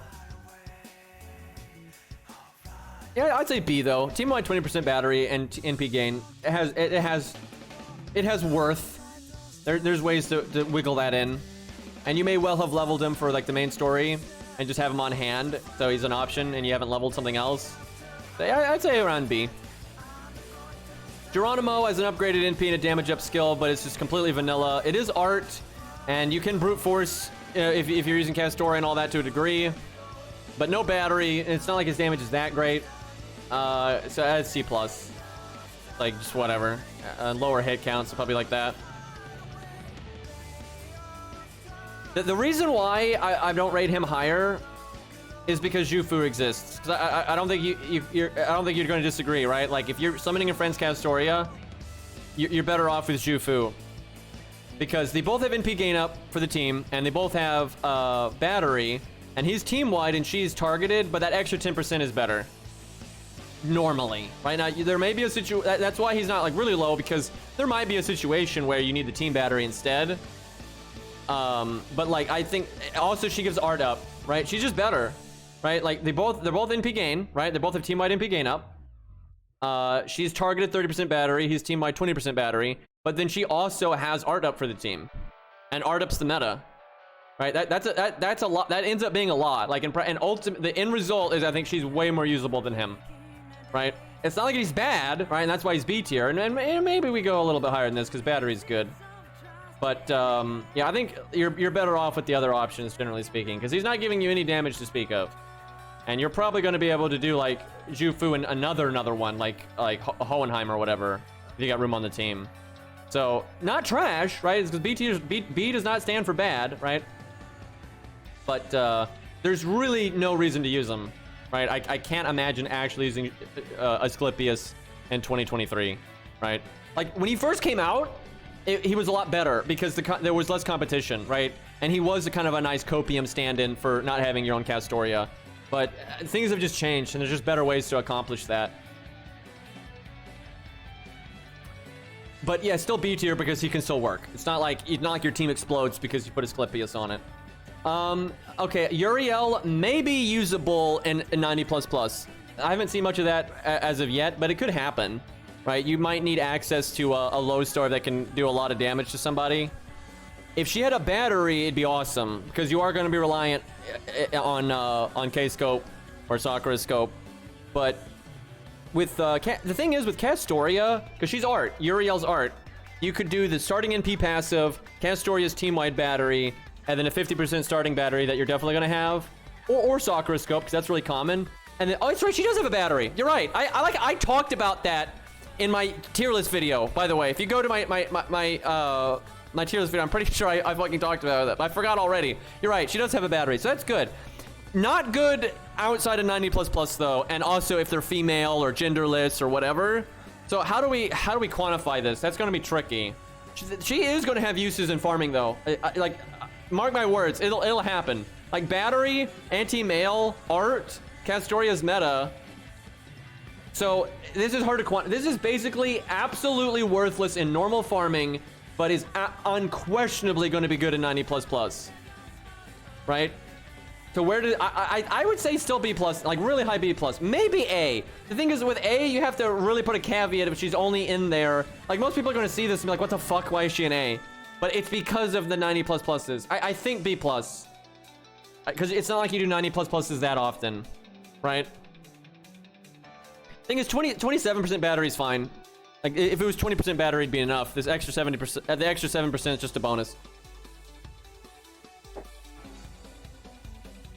Yeah, I'd say B though. Team-wide 20% battery and NP gain. It has worth. There's ways to wiggle that in, and you may well have leveled him for like the main story and just have him on hand, so he's an option, and you haven't leveled something else. So I'd say around B. Geronimo has an upgraded NP and a damage up skill, but it's just completely vanilla. It is art, and you can brute force if you're using Castor and all that to a degree, but no battery. It's not like his damage is that great. So that's C+. Like, just whatever. Lower hit counts, so probably like that. The reason why I don't rate him higher is because Jufu exists. 'Cause I don't think you're going to disagree, right? Like, if you're summoning a friend's Castoria, you're better off with Jufu. Because they both have NP gain up for the team, and they both have battery, and he's team-wide and she's targeted, but that extra 10% is better. Normally. Right now, there may be a situation... That's why he's not, like, really low, because there might be a situation where you need the team battery instead. But, like, I think... Also, she gives art up, right? She's just better, right? Like, they're both NP gain, right? They both have team-wide NP gain up. She's targeted 30% battery. He's team-wide 20% battery. But then she also has art up for the team. And art up's the meta. Right? That's a lot. That ends up being a lot. Like, and ultimately, the end result is I think she's way more usable than him. Right? It's not like he's bad, right? And that's why he's B tier. And maybe we go a little bit higher than this because battery's good. But yeah, I think you're better off with the other options, generally speaking, because he's not giving you any damage to speak of. And you're probably going to be able to do like Jufu and another one, like Hohenheim or whatever, if you got room on the team. So not trash, right? It's because B does not stand for bad, right? But there's really no reason to use them, right? I can't imagine actually using Asclepius in 2023, right? Like when he first came out, he was a lot better because there was less competition, right? And he was a kind of a nice copium stand-in for not having your own Castoria. But things have just changed, and there's just better ways to accomplish that. But yeah, still B tier because he can still work. It's not like your team explodes because you put Asclepius on it. Okay, Uriel may be usable in 90++. I haven't seen much of that as of yet, but it could happen. Right, you might need access to a low star that can do a lot of damage to somebody. If she had a battery, it'd be awesome because you are going to be reliant on K-Scope or Sakura Scope. But with the thing is with Castoria, because she's art, Uriel's art, you could do the starting NP passive, Castoria's team-wide battery, and then a 50% starting battery that you're definitely going to have, or Sakura Scope because that's really common. And then, oh, that's right, she does have a battery. You're right. I talked about that in my tier list video, by the way. If you go to my tier list video, I'm pretty sure I fucking talked about that, but I forgot already. You're right, she does have a battery, so that's good. Not good outside of 90++ though, and also if they're female or genderless or whatever. So how do we quantify this? That's gonna be tricky. She is gonna have uses in farming though. Like, mark my words, it'll happen. Like battery, anti-male, art, Castoria's meta. So this is hard to quantify. This is basically absolutely worthless in normal farming, but is unquestionably going to be good in 90++, right? So where did I would say still B+, like really high B+, maybe A. The thing is with A, you have to really put a caveat if she's only in there. Like most people are going to see this and be like, what the fuck? Why is she in A? But it's because of the 90++s. I think B+, because it's not like you do 90++s that often, right? Thing is, 27% battery is fine. Like, if it was 20% battery, it'd be enough. This extra 70%, the extra 7% is just a bonus.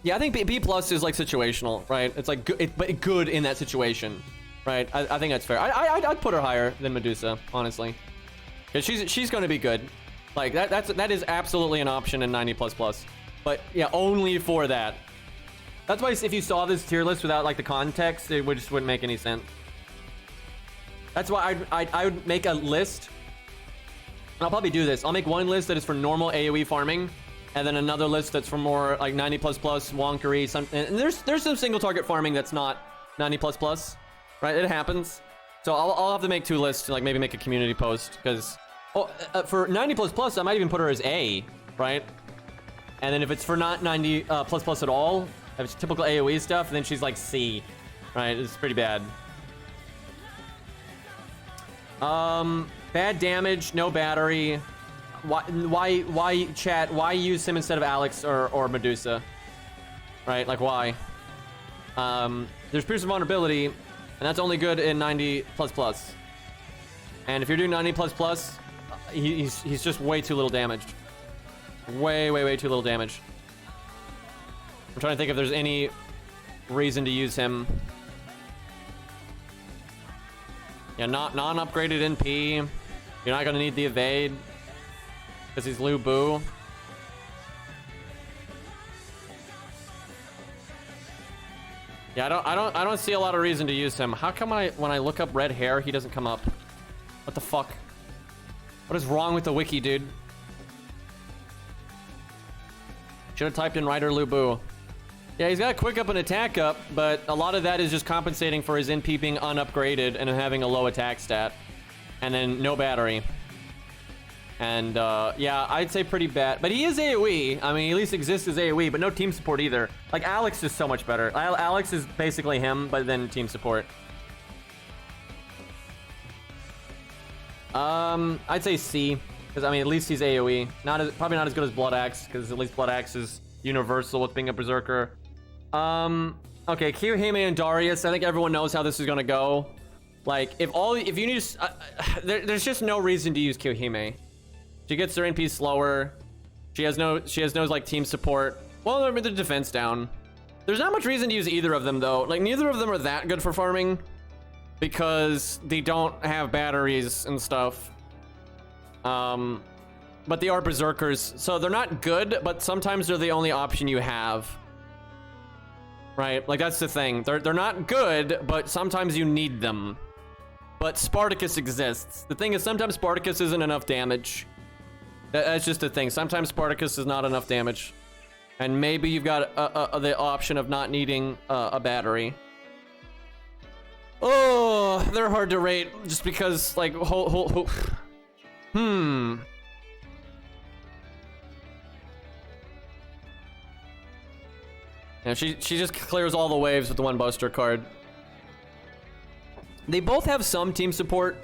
Yeah, I think B plus is like situational, right? It's like good, but good in that situation, right? I think that's fair. I'd put her higher than Medusa, honestly, because she's going to be good. Like that is absolutely an option in 90++. But yeah, only for that. That's why if you saw this tier list without like the context, it just wouldn't make any sense. That's why I would make a list. I'll probably do this. I'll make one list that is for normal AoE farming, and then another list that's for more like 90++, wonkery. And there's some single target farming that's not 90++, right? It happens. So I'll have to make two lists to like maybe make a community post because for 90++, I might even put her as A, right? And then if it's for not 90++ at all, if it's typical AoE stuff, then she's like C, right? It's pretty bad. Bad damage, no battery. Why chat? Why use him instead of Alex or Medusa? Right? Like why? There's piercing vulnerability, and that's only good in 90++. And if you're doing 90++, he's just way too little damaged. Way too little damage. I'm trying to think if there's any reason to use him. Yeah, non-upgraded NP. You're not gonna need the evade because he's Lu Bu. Yeah, I don't see a lot of reason to use him. How come when I look up red hair, he doesn't come up? What the fuck? What is wrong with the wiki, dude? Should have typed in Rider Lu Bu. Yeah, he's got a quick up and attack up, but a lot of that is just compensating for his NP being unupgraded and having a low attack stat. And then no battery. And yeah, I'd say pretty bad. But he is AoE. I mean, he at least exists as AoE, but no team support either. Like, Alex is so much better. Alex is basically him, but then team support. I'd say C. Because, I mean, at least he's AoE. Probably not as good as Blood Axe, because at least Blood Axe is universal with being a Berserker. Okay, Kirihime and Darius. I think everyone knows how this is going to go. Like, if you need to, there's just no reason to use Kyohime. She gets their NP slower. She has no like team support. Well, I mean, the defense down. There's not much reason to use either of them though. Like, neither of them are that good for farming because they don't have batteries and stuff. But they are berserkers, so they're not good, but sometimes they're the only option you have. Right? Like, that's the thing. They're not good, but sometimes you need them. But Spartacus exists. The thing is, sometimes Spartacus isn't enough damage. That's just the thing. Sometimes Spartacus is not enough damage. And maybe you've got the option of not needing a battery. Oh, they're hard to rate just because, like, Yeah, she just clears all the waves with the one Buster card. They both have some team support,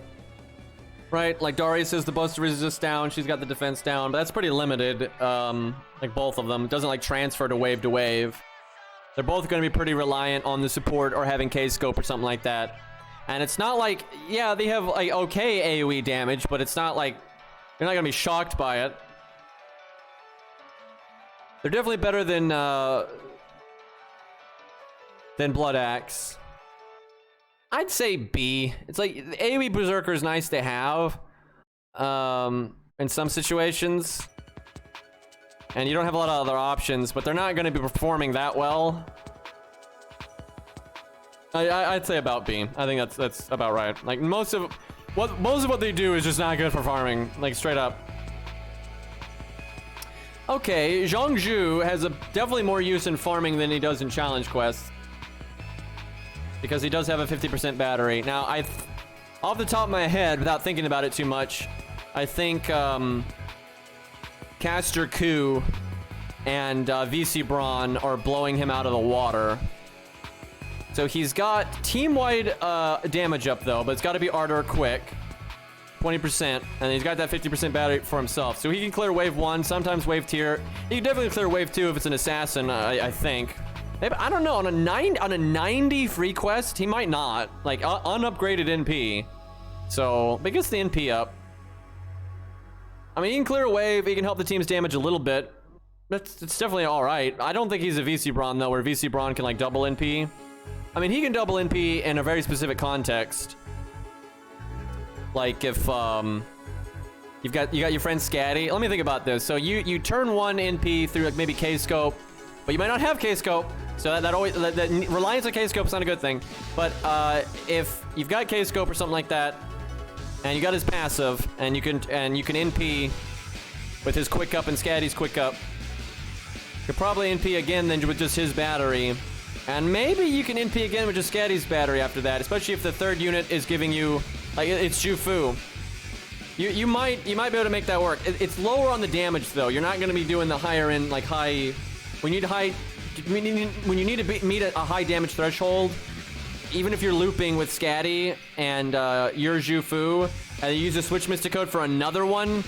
right? Like Darius has the Buster resist down, she's got the defense down, but that's pretty limited. Like both of them, it doesn't like transfer to wave. They're both going to be pretty reliant on the support or having K-scope or something like that. And it's not like, yeah, they have like okay AoE damage, but it's not like you're not going to be shocked by it. They're definitely better than Blood Axe. I'd say B. It's like the AoE Berserker is nice to have in some situations, and you don't have a lot of other options, but they're not going to be performing that well. I'd say about B. I think that's about right. Like most of what they do is just not good for farming, like straight up. Okay, Zhongzhu has definitely more use in farming than he does in challenge quests, because he does have a 50% battery. Now, off the top of my head, without thinking about it too much, I think Caster Ku and VC Braun are blowing him out of the water. So he's got team-wide damage up, though, but it's got to be Ardor quick. 20%, and he's got that 50% battery for himself. So he can clear wave 1, sometimes wave tier. He can definitely clear wave 2 if it's an assassin, I think. Maybe, I don't know, on a 90 free quest, he might not. Like, unupgraded NP. So, but he gets the NP up. I mean, he can clear a wave, he can help the team's damage a little bit. It's definitely alright. I don't think he's a VC Braun, though, where VC Braun can, like, double NP. I mean, he can double NP in a very specific context. Like, if, you got your friend Scatty. Let me think about this. So, you turn 1 NP through, like, maybe K-Scope, but you might not have K-Scope. So that reliance on K-Scope is not a good thing. But if you've got K-Scope or something like that, and you got his passive, and you can NP with his quick up and Scatty's quick up, you could probably NP again then with just his battery, and maybe you can NP again with just Scatty's battery after that, especially if the third unit is giving you like it's Jufu. You might be able to make that work. It's lower on the damage though. You're not going to be doing the higher end like high. When you need to meet a high damage threshold, even if you're looping with Scatty and your Jufu, and you use a switch mystic code for another one,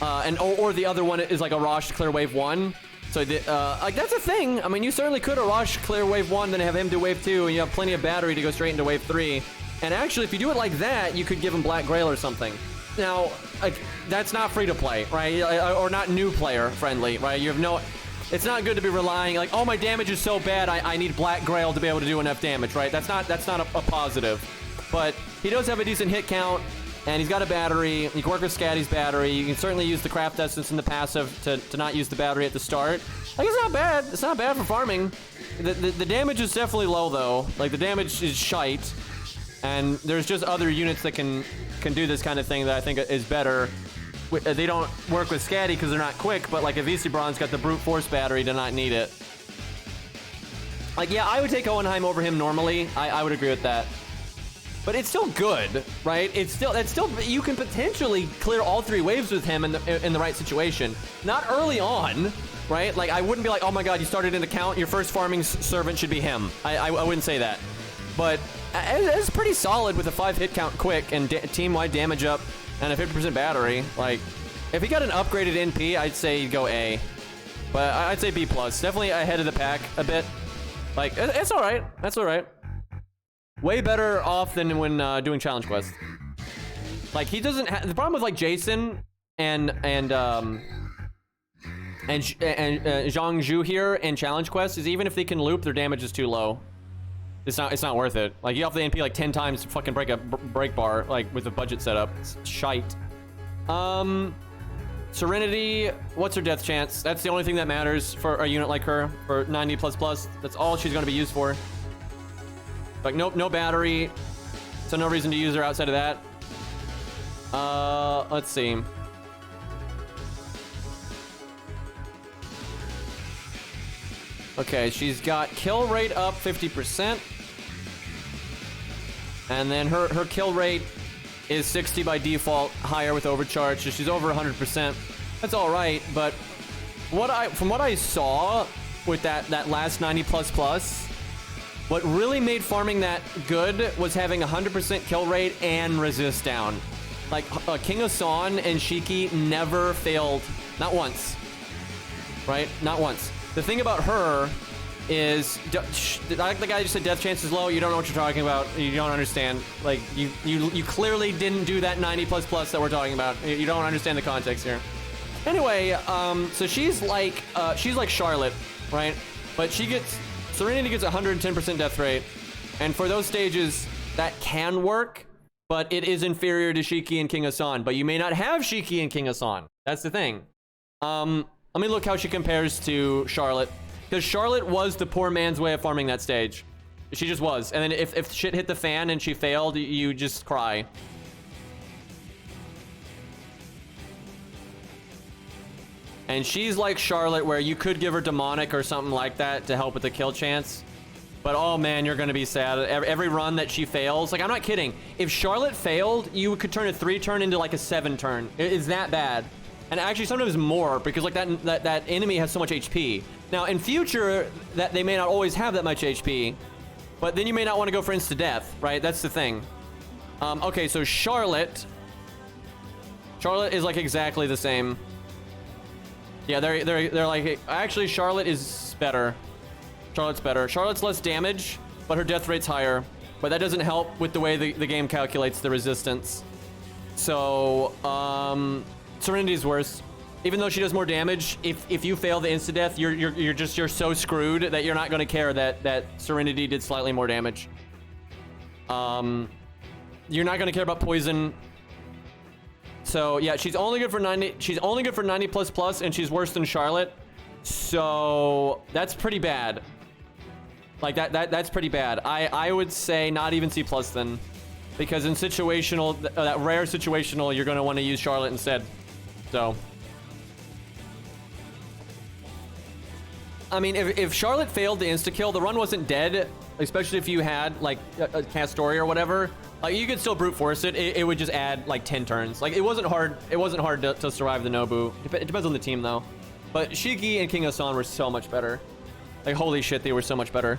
or the other one is like a Rosh to clear wave 1. So like that's a thing. I mean, you certainly could a Rosh clear wave 1, then have him do wave 2, and you have plenty of battery to go straight into wave 3. And actually, if you do it like that, you could give him Black Grail or something. Now, like that's not free to play, right? Or not new player friendly, right? You have no. It's not good to be relying like, oh, my damage is so bad, I need Black Grail to be able to do enough damage, right? That's not a positive. But he does have a decent hit count, and he's got a battery. You can work with Scatty's battery. You can certainly use the Craft Essence in the passive to not use the battery at the start. Like, it's not bad. It's not bad for farming. The damage is definitely low, though. Like, the damage is shite. And there's just other units that can do this kind of thing that I think is better. They don't work with Scatty because they're not quick, but like a VC Braun's got the brute force battery to not need it. Like, yeah, I would take Owenheim over him normally. I would agree with that. But it's still good, right? It's still you can potentially clear all 3 waves with him in the right situation. Not early on, right? Like, I wouldn't be like, oh my god, you started an account, your first farming servant should be him. I wouldn't say that. But it's pretty solid with a 5 hit count quick and team-wide damage up and a 50% battery. Like, if he got an upgraded NP, I'd say go A. But I'd say B+. Definitely ahead of the pack a bit. Like, it's alright. That's alright. way better off than when doing challenge quests. Like, he doesn't have the problem with like Jason and Zhang Zhu here in challenge quests is even if they can loop, their damage is too low. It's not worth it. Like, you have to NP like 10 times to fucking break a break bar, like with the budget setup. It's shite. Serenity, what's her death chance? That's the only thing that matters for a unit like her, for 90++. That's all she's gonna be used for. Like, no battery, so no reason to use her outside of that. Let's see. Okay, she's got kill rate up 50%. And then her kill rate is 60 by default, higher with overcharge, so she's over 100%. That's all right, but from what I saw with that last 90++, what really made farming that good was having 100% kill rate and resist down. Like, King Hassan and Shiki never failed, not once, right? Not once. The thing about her is, like the guy just said, death chance is low. You don't know what you're talking about. You don't understand. Like, you clearly didn't do that 90++ that we're talking about. You don't understand the context here. Anyway, so she's like Charlotte, right? But Serenity gets 110% death rate, and for those stages that can work, but it is inferior to Shiki and King Hassan. But you may not have Shiki and King Hassan. That's the thing. Let me look how she compares to Charlotte. Because Charlotte was the poor man's way of farming that stage. She just was. And then if shit hit the fan and she failed, you just cry. And she's like Charlotte, where you could give her demonic or something like that to help with the kill chance. But oh man, you're gonna be sad. Every run that she fails, like, I'm not kidding. If Charlotte failed, you could turn a 3-turn into like a 7-turn. It is that bad. And actually sometimes more, because like that enemy has so much HP. Now in future, that they may not always have that much HP, but then you may not want to go for insta death, right? That's the thing. Okay, so Charlotte is like exactly the same. Yeah, they're like, actually Charlotte is better. Charlotte's better. Charlotte's less damage, but her death rate's higher. But that doesn't help with the way the game calculates the resistance. So, Serenity's worse. Even though she does more damage, if you fail the insta-death, you're so screwed that you're not going to care that Serenity did slightly more damage. You're not going to care about poison. So yeah, she's only good for 90. She's only good for 90++, and she's worse than Charlotte. So that's pretty bad. Like that's pretty bad. I would say not even C+ then, because in situational, that rare situational, you're going to want to use Charlotte instead. So, I mean, if Charlotte failed the insta-kill, the run wasn't dead, especially if you had, like, a Castoria or whatever. Like, you could still brute force it. It would just add, like, 10 turns. Like, it wasn't hard to survive the Nobu. It depends on the team, though. But Shiki and King Hassan were so much better. Like, holy shit, they were so much better.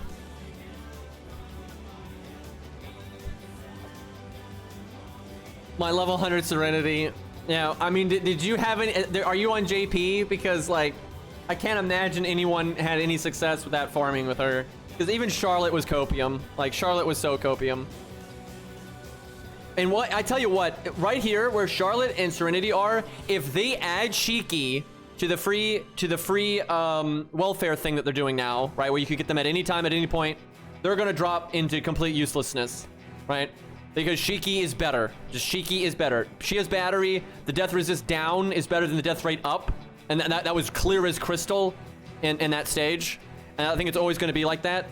My level 100 Serenity. Yeah, I mean, did you have any... Are you on JP? Because, like, I can't imagine anyone had any success with that farming with her. Because even Charlotte was copium. Like, Charlotte was so copium. And what I tell you what, right here where Charlotte and Serenity are, if they add Shiki to the free welfare thing that they're doing now, right, where you could get them at any time, at any point, they're gonna drop into complete uselessness, right? Because Shiki is better. Just Shiki is better. She has battery. The death resist down is better than the death rate up, and that was clear as crystal in that stage. And I think it's always going to be like that.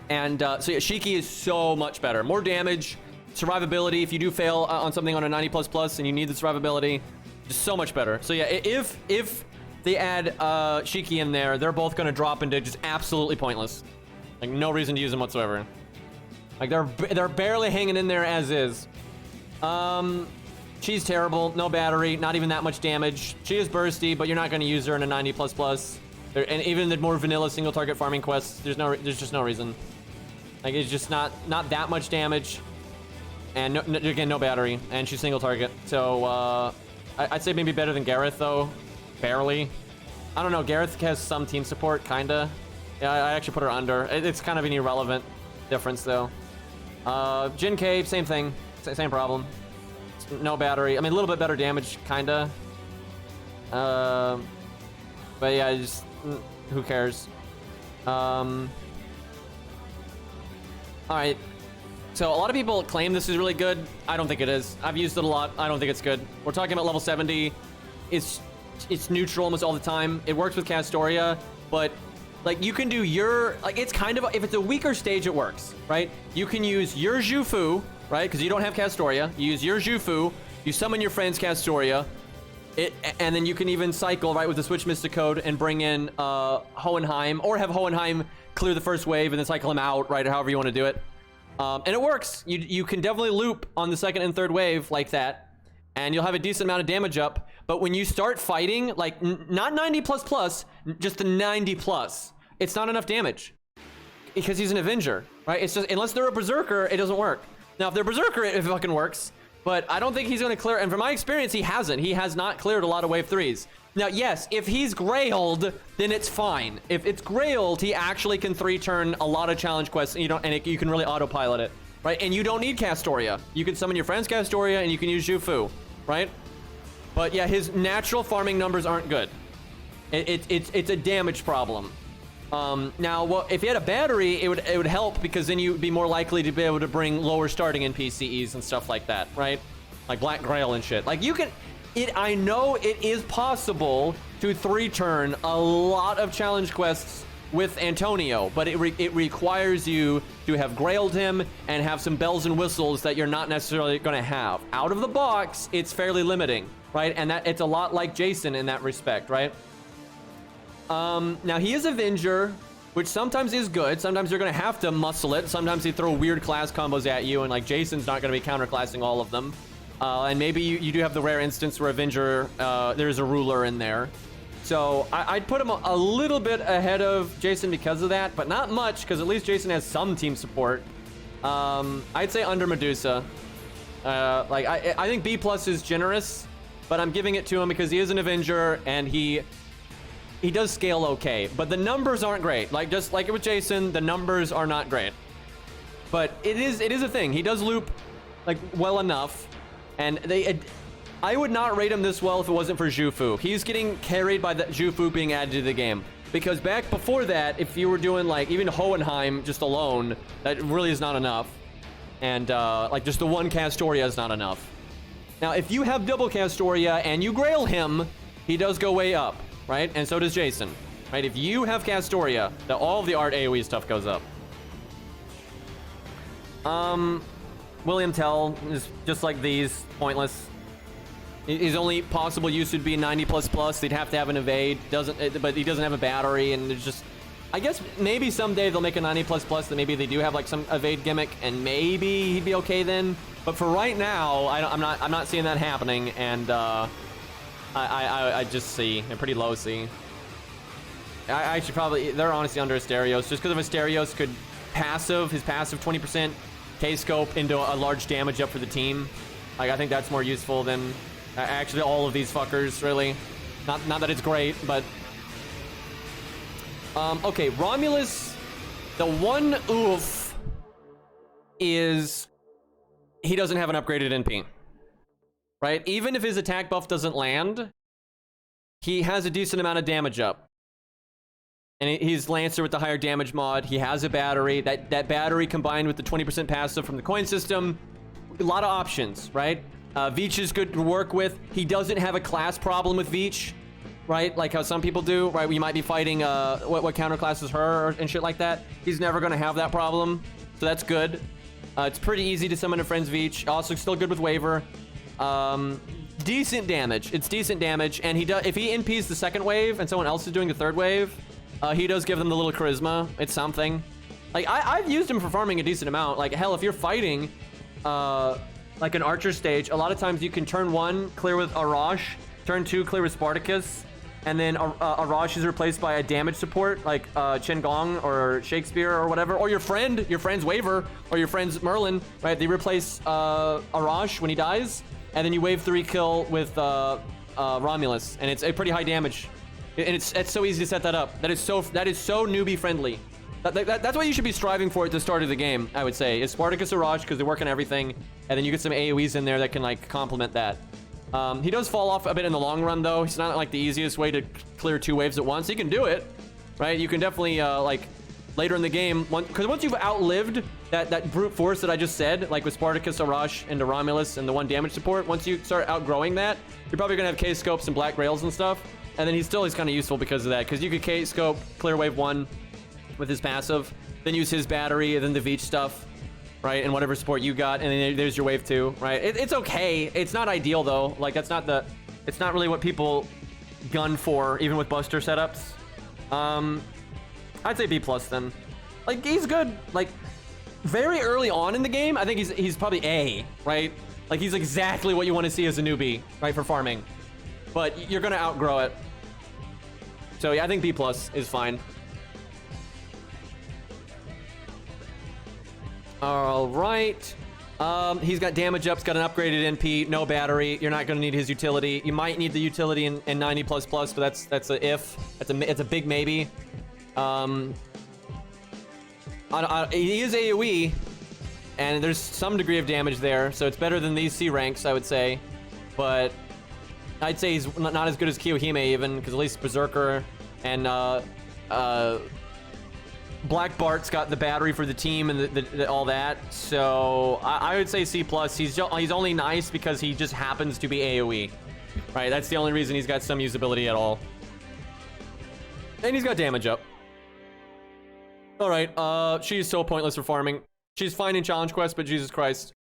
And so yeah, Shiki is so much better. More damage, survivability. If you do fail on something on a 90++ and you need the survivability, just so much better. So yeah, if they add Shiki in there, they're both going to drop into just absolutely pointless. Like, no reason to use them whatsoever. Like, they're barely hanging in there as is. She's terrible. No battery. Not even that much damage. She is bursty, but you're not going to use her in a 90++. And even the more vanilla single target farming quests, there's just no reason. Like, it's just not that much damage. And again, no battery. And she's single target. So I'd say maybe better than Gareth, though. Barely. I don't know. Gareth has some team support, kinda. Yeah, I actually put her under. It's kind of an irrelevant difference, though. Jin K, same thing. Same problem. No battery. I mean, a little bit better damage, kinda. But yeah, just who cares? Alright. So a lot of people claim this is really good. I don't think it is. I've used it a lot. I don't think it's good. We're talking about level 70. It's neutral almost all the time. It works with Castoria, but like you can do your, like it's kind of, if it's a weaker stage, it works, right? You can use your Jufu, right? Because you don't have Castoria. You use your Jufu, you summon your friend's Castoria, and then you can even cycle, right, with the Switch Mystic Code and bring in Hohenheim, or have Hohenheim clear the first wave and then cycle him out, right, or however you want to do it. And it works. You can definitely loop on the second and third wave like that, and you'll have a decent amount of damage up. But when you start fighting, like, not 90 plus, just the 90 plus, it's not enough damage. Because he's an Avenger, right? It's just, unless they're a Berserker, it doesn't work. Now, if they're Berserker, it fucking works. But I don't think he's going to clear, and from my experience, he hasn't. He has not cleared a lot of wave 3s. Now, yes, if he's Grailed, then it's fine. If it's Grailed, he actually can 3-turn a lot of challenge quests, and you can really autopilot it, right? And you don't need Castoria. You can summon your friend's Castoria, and you can use Jufu, right? But yeah, his natural farming numbers aren't good. It's a damage problem. Now, well, if he had a battery, it would help, because then you'd be more likely to be able to bring lower starting NPCs and stuff like that, right? Like Black Grail and shit. Like you can, I know it is possible to 3-turn a lot of challenge quests with Antonio, but it requires you to have grailed him and have some bells and whistles that you're not necessarily going to have. Out of the box, it's fairly limiting, right? And that it's a lot like Jason in that respect, right? Now he is Avenger, which sometimes is good. Sometimes you're going to have to muscle it. Sometimes they throw weird class combos at you, and like Jason's not going to be counterclassing all of them. And maybe you do have the rare instance where Avenger, there's a ruler in there. So I'd put him a little bit ahead of Jason because of that, but not much, because at least Jason has some team support. I'd say under Medusa. Like I think B+ is generous, but I'm giving it to him because he is an Avenger and he does scale okay, but the numbers aren't great. Like just like with Jason, the numbers are not great. But it is a thing. He does loop like well enough, and I would not rate him this well if it wasn't for Jufu. He's getting carried by the Jufu being added to the game. Because back before that, if you were doing like even Hohenheim just alone, that really is not enough. And like just the one Castoria is not enough. Now, if you have double Castoria and you grail him, he does go way up, right? And so does Jason, right? If you have Castoria, all of the art AoE stuff goes up. William Tell is just like these, pointless. His only possible use would be 90++. They'd have to have an evade. But he doesn't have a battery, and there's just, I guess maybe someday they'll make a 90++ that maybe they do have like some evade gimmick, and maybe he'd be okay then. But for right now, I'm not seeing that happening, and I just see a pretty low C. I should probably, they're honestly under Asterios, just because of Asterios could his passive 20% K-scope into a large damage up for the team. Like I think that's more useful than actually all of these fuckers, really. Not that it's great, but okay, Romulus, the one oof is he doesn't have an upgraded NP, right? Even if his attack buff doesn't land, he has a decent amount of damage up. And he's Lancer with the higher damage mod. He has a battery. That battery combined with the 20% passive from the coin system, a lot of options, right? Veach is good to work with. He doesn't have a class problem with Veach, right? Like how some people do, right? We might be fighting what counter classes her and shit like that. He's never going to have that problem, so that's good. It's pretty easy to summon a friend's Veach. Also still good with Waver. Decent damage. It's decent damage, and if he NPs the second wave and someone else is doing the third wave, he does give them the little charisma. It's something. Like I've used him for farming a decent amount. Like hell, if you're fighting like an archer stage, a lot of times you can turn 1 clear with Arash, turn 2 clear with Spartacus, and then Arash is replaced by a damage support like Chen Gong or Shakespeare or whatever, or your friend's Waver or your friend's Merlin, right? They replace Arash when he dies, and then you wave 3 kill with Romulus, and it's a pretty high damage. And it's so easy to set that up. That is so newbie friendly. That's what you should be striving for at the start of the game, I would say, is Spartacus or Raj, because they work on everything, and then you get some AoEs in there that can, like, complement that. He does fall off a bit in the long run, though. He's not, like, the easiest way to clear 2 waves at once. He can do it, right? You can definitely, like, later in the game, because once you've outlived that brute force that I just said, like with Spartacus, Arash, and Romulus, and the 1 damage support, once you start outgrowing that, you're probably going to have K-scopes and black rails and stuff, and then he's kind of useful because of that, because you could K-scope, clear wave 1, with his passive, then use his battery, and then the Veach stuff, right? And whatever support you got, and then there's your wave 2, right? It's okay. It's not ideal, though. Like, it's not really what people gun for, even with Buster setups. I'd say B+ then. Like, he's good. Like, very early on in the game, I think he's probably A, right? Like, he's exactly what you want to see as a newbie, right, for farming. But you're gonna outgrow it. So yeah, I think B+ is fine. All right. He's got damage ups, got an upgraded NP, no battery. You're not going to need his utility. You might need the utility in 90++, but that's a if. It's a big maybe. He is AoE, and there's some degree of damage there, so it's better than these C ranks, I would say. But I'd say he's not as good as Kiyohime even, because at least Berserker and Black Bart's got the battery for the team and all that, so I would say C+. He's only nice because he just happens to be AoE, right? That's the only reason he's got some usability at all. And he's got damage up. All right, she is so pointless for farming. She's fine in challenge quests, but Jesus Christ,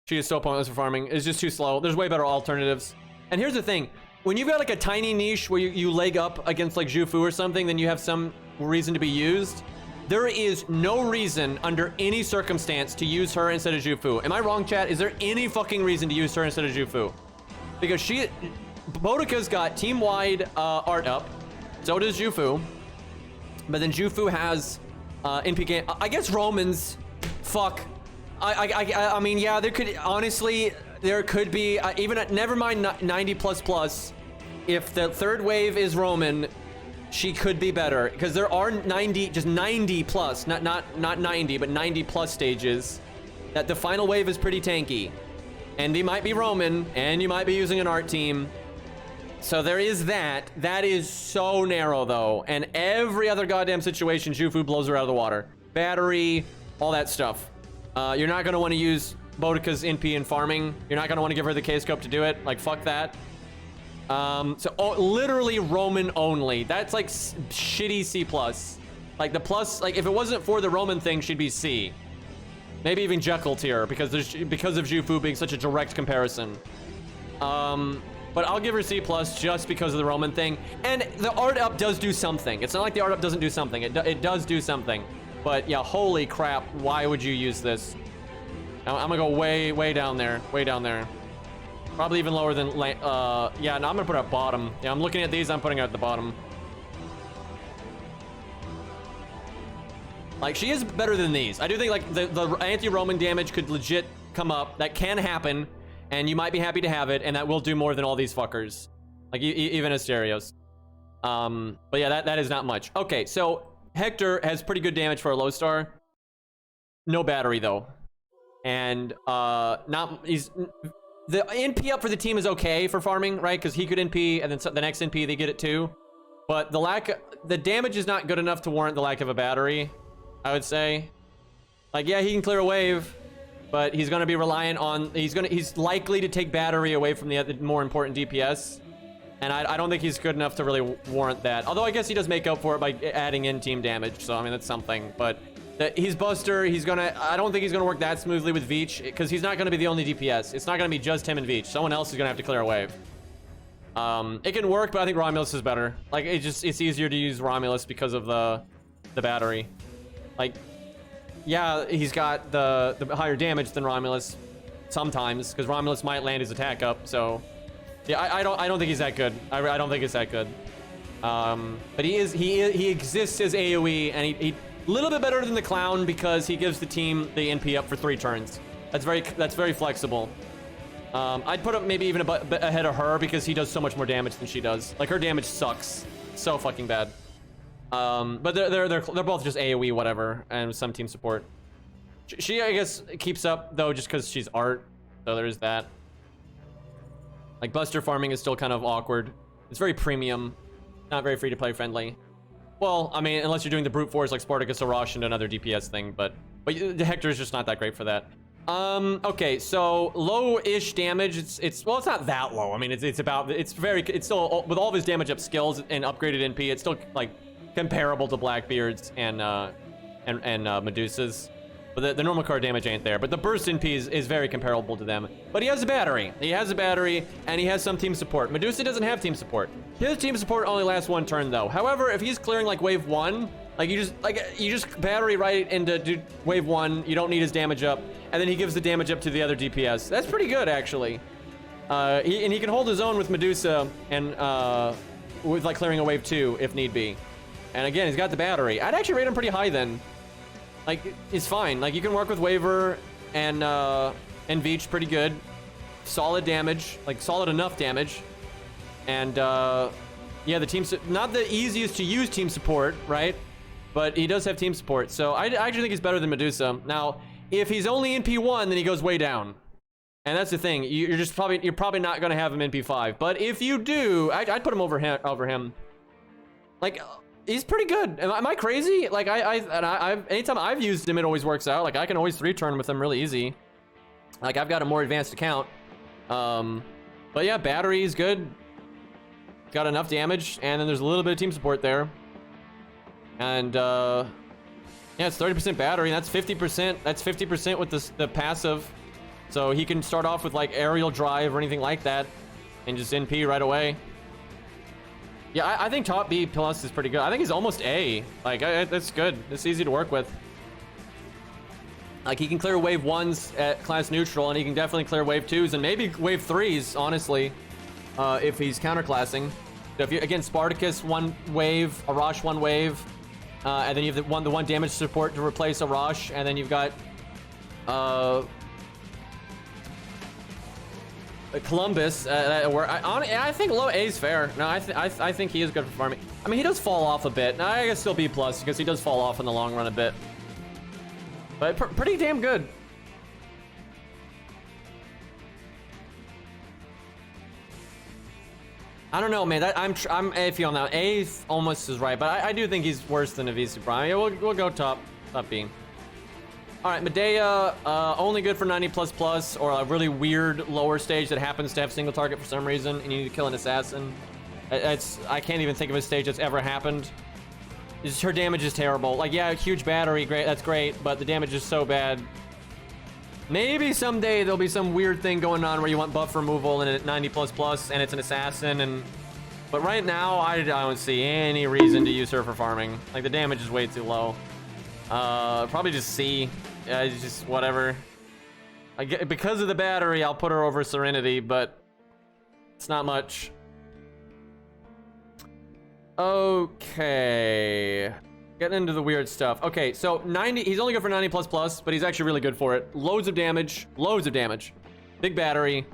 she is so pointless for farming. It's just too slow. There's way better alternatives. And here's the thing: when you've got like a tiny niche where you leg up against like Jufu or something, then you have some reason to be used. There is no reason under any circumstance to use her instead of Jufu. Am I wrong, chat? Is there any fucking reason to use her instead of Jufu? Because Boudica's got team-wide art up. So does Jufu. But then Jufu has NP game. I guess Romans. Fuck. I mean, yeah, there could, honestly, there could be, even at, never mind 90++, if the third wave is Roman, she could be better, because there are 90, just 90+, not 90, but 90+ stages, that the final wave is pretty tanky. And they might be Roman, and you might be using an art team. So there is that. That is so narrow, though. And every other goddamn situation, Jufu blows her out of the water. Battery, all that stuff. You're not going to want to use Boudica's NP in farming. You're not going to want to give her the K-scope to do it. Like, fuck that. Literally Roman only. That's like shitty C+. Like the plus, like if it wasn't for the Roman thing, she'd be C. Maybe even Jekyll tier because of Jufu being such a direct comparison. But I'll give her C+ just because of the Roman thing. And the art up does do something. It's not like the art up doesn't do something. It does do something. But yeah, holy crap, why would you use this? I'm gonna go way down there. Way down there. Probably even lower than, yeah, no, I'm gonna put it at bottom. Yeah, I'm looking at these, I'm putting it at the bottom. Like, she is better than these. I do think, like, the anti-Roman damage could legit come up. That can happen, and you might be happy to have it, and that will do more than all these fuckers. Like, even Asterios. But yeah, that is not much. Okay, so Hector has pretty good damage for a low star. No battery, though. And, the NP up for the team is okay for farming, right? Because he could NP, and then the next NP, they get it too. But the damage is not good enough to warrant the lack of a battery, I would say. Like, yeah, he can clear a wave, but he's going to be reliant on, he's likely to take battery away from the other more important DPS. And I don't think he's good enough to really warrant that. Although I guess he does make up for it by adding in team damage. So, I mean, that's something. But he's Buster. I don't think he's going to work that smoothly with Veach, because he's not going to be the only DPS. It's not going to be just him and Veach. Someone else is going to have to clear a wave. It can work, but I think Romulus is better. Like, it's easier to use Romulus because of the battery. Like, yeah, he's got the higher damage than Romulus sometimes, because Romulus might land his attack up. So, yeah, I don't think he's that good. I don't think it's that good. But he exists as AoE, and he a little bit better than the Clown because he gives the team the NP up for 3 turns. That's very flexible. I'd put him maybe even a bit ahead of her because he does so much more damage than she does. Like, her damage sucks so fucking bad. But they're both just AoE whatever, and some team support. She I guess keeps up though just because she's art, so there's that. Like Buster farming is still kind of awkward. It's very premium, not very free to play friendly. Well, I mean, unless you're doing the brute force like Spartacus or Rosh and another DPS thing, but the Hector is just not that great for that. Okay, so low-ish damage. It's well, it's not that low. I mean, it's still with all of his damage up skills and upgraded NP, it's still like comparable to Blackbeard's and Medusa's. But the normal card damage ain't there. But the burst NP is very comparable to them. But he has a battery. He has a battery, and he has some team support. Medusa doesn't have team support. His team support only lasts one turn, though. However, if he's clearing like wave 1, you just battery right into wave 1. You don't need his damage up, and then he gives the damage up to the other DPS. That's pretty good, actually. He can hold his own with Medusa and with like clearing a wave 2 if need be. And again, he's got the battery. I'd actually rate him pretty high then. Like, it's fine. Like, you can work with Waver and Veach pretty good. Solid damage, like solid enough damage. And yeah, the team, not the easiest to use team support, right? But he does have team support, so I actually think he's better than Medusa. Now, if he's only in P1, then he goes way down. And that's the thing. You're probably not gonna have him in P5. But if you do, I'd put him over him. Like, he's pretty good. Am I crazy? Like anytime I've used him, it always works out. Like I can always 3-turn with him really easy. Like I've got a more advanced account. But yeah, battery is good. Got enough damage, and then there's a little bit of team support there. And yeah, it's 30% battery. That's 50%. That's 50% with the passive. So he can start off with like aerial drive or anything like that, and just NP right away. Yeah, I think top B plus is pretty good. I think he's almost A. Like, that's good. It's easy to work with. Like, he can clear wave 1s at class neutral, and he can definitely clear wave 2s, and maybe wave 3s, honestly, if he's counterclassing. So if you again, Spartacus 1 wave, Arash 1 wave, and then you have the one damage support to replace Arash, and then you've got Columbus, where I think low A is fair. No, I think he is good for farming. I mean, he does fall off a bit. No, I guess still B plus because he does fall off in the long run a bit, but pretty damn good. I don't know, man. I'm iffy on that. A almost is right, but I do think he's worse than a VC Prime. Yeah, we'll go top B. All right, Medea, only good for 90++, or a really weird lower stage that happens to have single target for some reason, and you need to kill an assassin. I can't even think of a stage that's ever happened. Her damage is terrible. Like, yeah, huge battery, great, that's great, but the damage is so bad. Maybe someday there'll be some weird thing going on where you want buff removal and at 90++, and it's an assassin, but right now, I don't see any reason to use her for farming. Like, the damage is way too low. Probably just C. Yeah, just whatever. Because of the battery, I'll put her over Serenity, but it's not much. Okay. Getting into the weird stuff. Okay, so 90, he's only good for 90++, but he's actually really good for it. Loads of damage. Loads of damage. Big battery.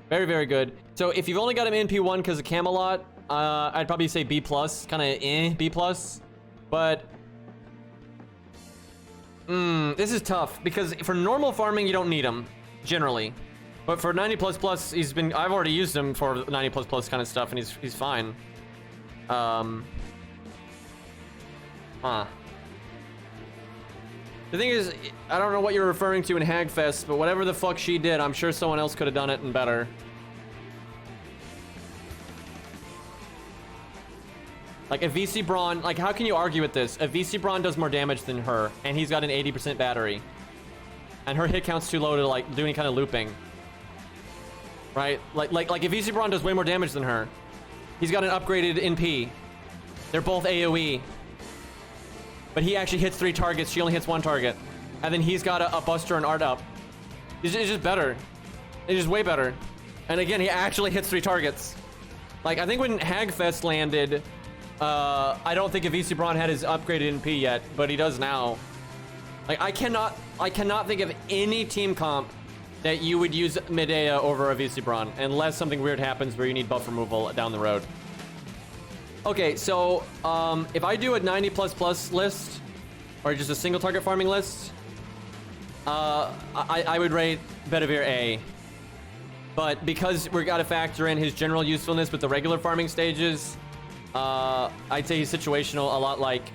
Very, very good. So if you've only got him in P1 because of Camelot, I'd probably say B+, kind of B+. But this is tough because for normal farming, you don't need him generally, but for 90++, I've already used him for 90++ kind of stuff, and he's fine. The thing is, I don't know what you're referring to in Hagfest, but whatever the fuck she did, I'm sure someone else could have done it and better. Like, a VC Braun, like, how can you argue with this? A VC Braun does more damage than her, and he's got an 80% battery. And her hit count's too low to, like, do any kind of looping. Right? Like a VC Braun does way more damage than her. He's got an upgraded NP. They're both AoE. But he actually hits 3 targets, she only hits 1 target. And then he's got a Buster and Art up. It's just better. It's just way better. And again, he actually hits 3 targets. Like, I think when Hagfest landed, I don't think a VC Braun had his upgraded NP yet, but he does now. Like, I cannot think of any team comp that you would use Medea over a VC Braun, unless something weird happens where you need buff removal down the road. Okay, so if I do a 90++ list, or just a single target farming list, I would rate Bedivere A. But because we're got to factor in his general usefulness with the regular farming stages, I'd say he's situational, a lot like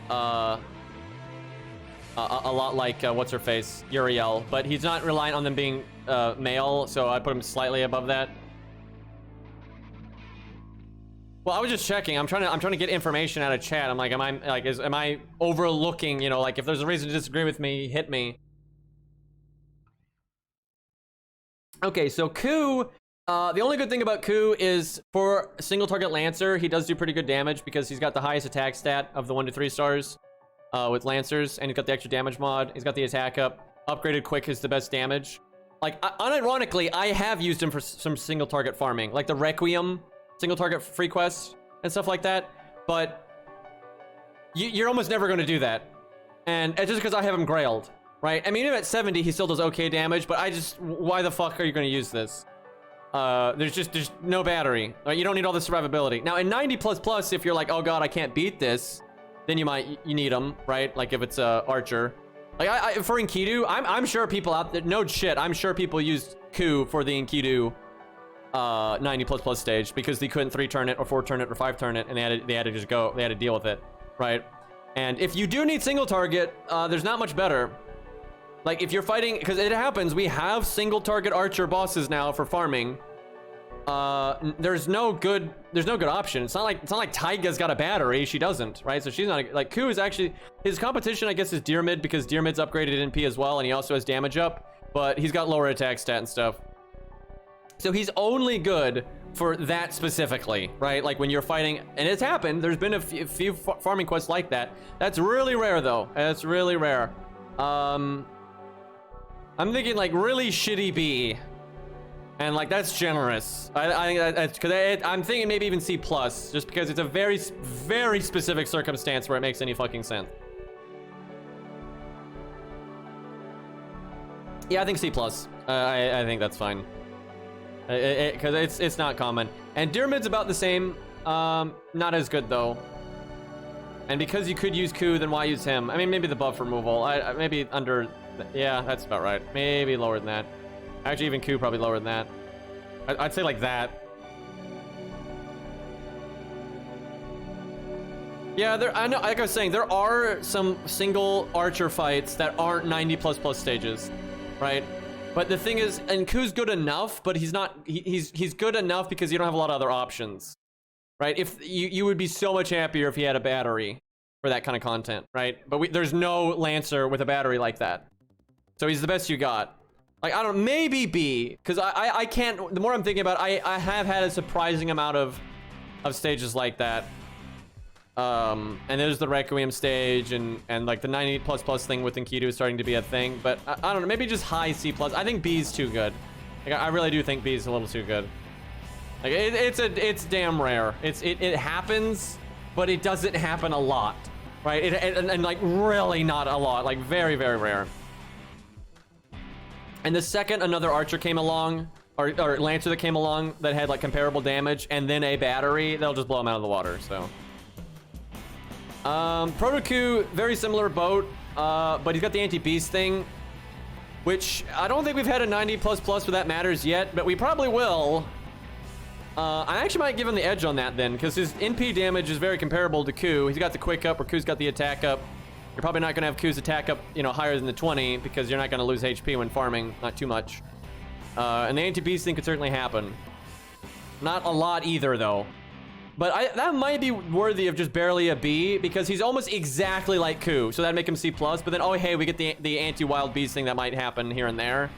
what's her face, Uriel. But he's not reliant on them being male, so I put him slightly above that. Well, I was just checking. I'm trying to get information out of chat. I'm like, am I overlooking? You know, like if there's a reason to disagree with me, hit me. Okay, so Ku, the only good thing about Ku is for a single target Lancer, he does do pretty good damage because he's got the highest attack stat of the 1 to 3 stars with Lancers, and he's got the extra damage mod. He's got the attack up. Upgraded quick is the best damage. Like, unironically, I have used him for some single target farming, like the Requiem single target free quests and stuff like that. But you're almost never going to do that. And it's just because I have him grailed. Right? I mean, even at 70, he still does okay damage, but why the fuck are you going to use this? There's no battery. You don't need all the survivability. Now, in 90++, if you're like, oh god, I can't beat this, then you need them, right? Like if it's a archer. Like, for Enkidu, I'm sure people out there, no shit, I'm sure people used Ku for the Enkidu 90++ stage because they couldn't 3-turn it or 4-turn it or 5-turn it, and they had to just go, they had to deal with it, right? And if you do need single target, there's not much better. Like if you're fighting, because it happens, we have single target archer bosses now for farming. There's no good option. It's not like Taiga's got a battery. She doesn't, right? So she's not like Ku is actually his competition. I guess is Deermid because Deermid's upgraded NP as well, and he also has damage up, but he's got lower attack stat and stuff. So he's only good for that specifically, right? Like when you're fighting, and it's happened. There's been a few farming quests like that. That's really rare though. That's really rare. I'm thinking like really shitty B, and like that's generous. I think that's because I'm thinking maybe even C+, just because it's a very specific circumstance where it makes any fucking sense. Yeah, I think C+. I think that's fine. Because it's not common. And Deermid's about the same. Not as good though. And because you could use Ku, then why use him? I mean, maybe the buff removal. Maybe under. Yeah, that's about right. Maybe lower than that. Actually, even Ku probably lower than that. I'd say like that. Yeah, I know. Like I was saying, there are some single archer fights that aren't 90++ stages, right? But the thing is, and Ku's good enough, but he's not. He's good enough because you don't have a lot of other options, right? If you would be so much happier if he had a battery for that kind of content, right? But there's no Lancer with a battery like that. So he's the best you got. Like, I don't, maybe B, because I can't, the more I'm thinking about it, I have had a surprising amount of stages like that. And there's the Requiem stage, and like the 90++ thing with Enkidu is starting to be a thing, but I don't know, maybe just high C+. I think B's too good. Like, I really do think B's a little too good. Like, it's damn rare. It happens, but it doesn't happen a lot, right? And like really not a lot, like very, very rare. And the second another archer came along, or Lancer that came along that had like comparable damage, and then a battery, they'll just blow him out of the water, so. Proto-Ku, very similar boat, but he's got the anti-beast thing, which I don't think we've had a 90++ where that matters yet, but we probably will. I actually might give him the edge on that then, because his NP damage is very comparable to Ku. He's got the quick up, or Ku's got the attack up. You're probably not going to have Ku's attack up, you know, higher than the 20, because you're not going to lose HP when farming, not too much. And the anti-beast thing could certainly happen. Not a lot either, though. But that might be worthy of just barely a B, because he's almost exactly like Ku, so that'd make him C+, but then, oh, hey, we get the anti-wild beast thing that might happen here and there.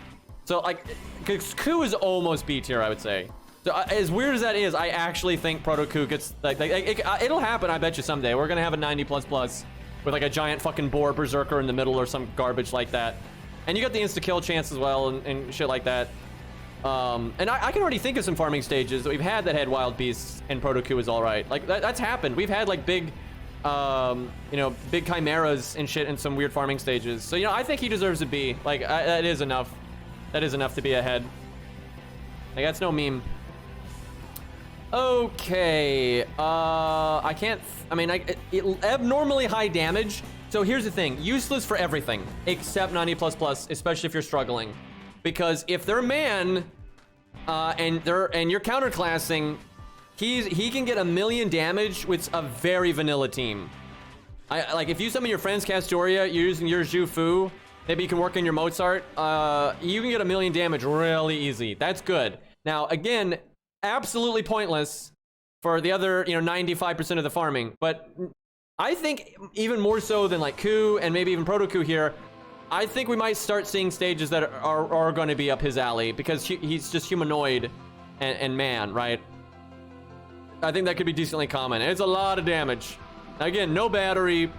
So, like, because Ku is almost B tier, I would say. So, as weird as that is, I actually think Proto-Ku gets, it'll happen, I bet you, someday. We're gonna have a 90++. With like a giant fucking boar berserker in the middle or some garbage like that. And you got the insta-kill chance as well and shit like that. And I can already think of some farming stages that we've had that had wild beasts, and Proto-Ku is alright. Like, that's happened. We've had like big, you know, big chimeras and shit in some weird farming stages. So, you know, I think he deserves a B. Like, that is enough. That is enough to be ahead. Like, that's no meme. Okay, I can't, I mean, abnormally high damage. So here's the thing, useless for everything except 90++, especially if you're struggling. Because if they're man, and you're counterclassing, he can get 1,000,000 damage with a very vanilla team. Like if you summon your friend's Castoria, you're using your Zhu Fu, maybe you can work in your Mozart, you can get 1,000,000 damage really easy. That's good. Now, again, absolutely pointless for the other, 95% of the farming. But I think even more so than like Ku and maybe even Proto Ku here, I think we might start seeing stages that are going to be up his alley because he's just humanoid and man, right? I think that could be decently common. And it's a lot of damage. Again, no battery,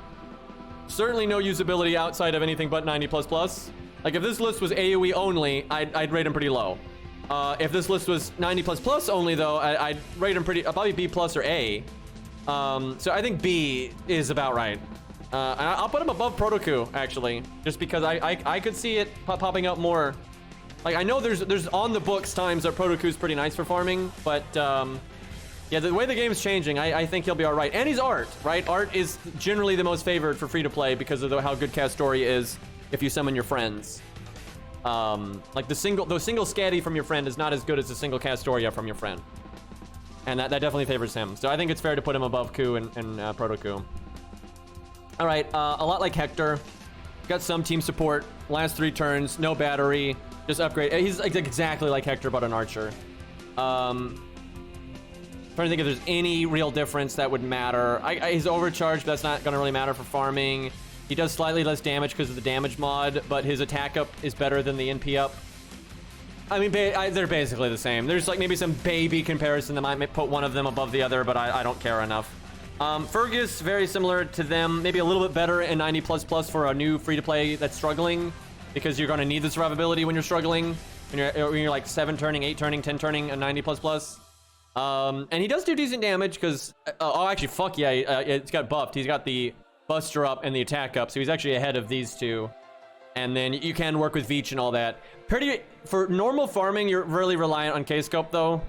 certainly no usability outside of anything but 90++. Like if this list was AoE only, I'd rate him pretty low. If this list was 90++ only though, I'd rate him pretty, probably B+ or A. So I think B is about right. I'll put him above Proto Ku actually, just because I could see it popping up more. Like I know there's on the books times that Proto Ku is pretty nice for farming, but yeah, the way the game's changing, I think he'll be all right. And he's art, right? Art is generally the most favored for free to play because of how good Castoria is if you summon your friends. Like the single scatty from your friend is not as good as the single Castoria from your friend. And that definitely favors him. So I think it's fair to put him above Ku and Proto Ku. All right, a lot like Hector. Got some team support. Last 3 turns, no battery, just upgrade. He's exactly like Hector, but an archer. Trying to think if there's any real difference that would matter. He's overcharged, but that's not going to really matter for farming. He does slightly less damage because of the damage mod, but his attack up is better than the NP up. I mean, they're basically the same. There's like maybe some baby comparison that might put one of them above the other, but I don't care enough. Fergus, very similar to them. Maybe a little bit better in 90++ for a new free-to-play that's struggling, because you're going to need the survivability when you're struggling. When you're like 7 turning, 8 turning, 10 turning, and 90++. And he does do decent damage because oh actually fuck yeah, it's got buffed. He's got the Buster up and the attack up, so he's actually ahead of these two. And then you can work with Veach and all that. For normal farming, you're really reliant on K-Scope though.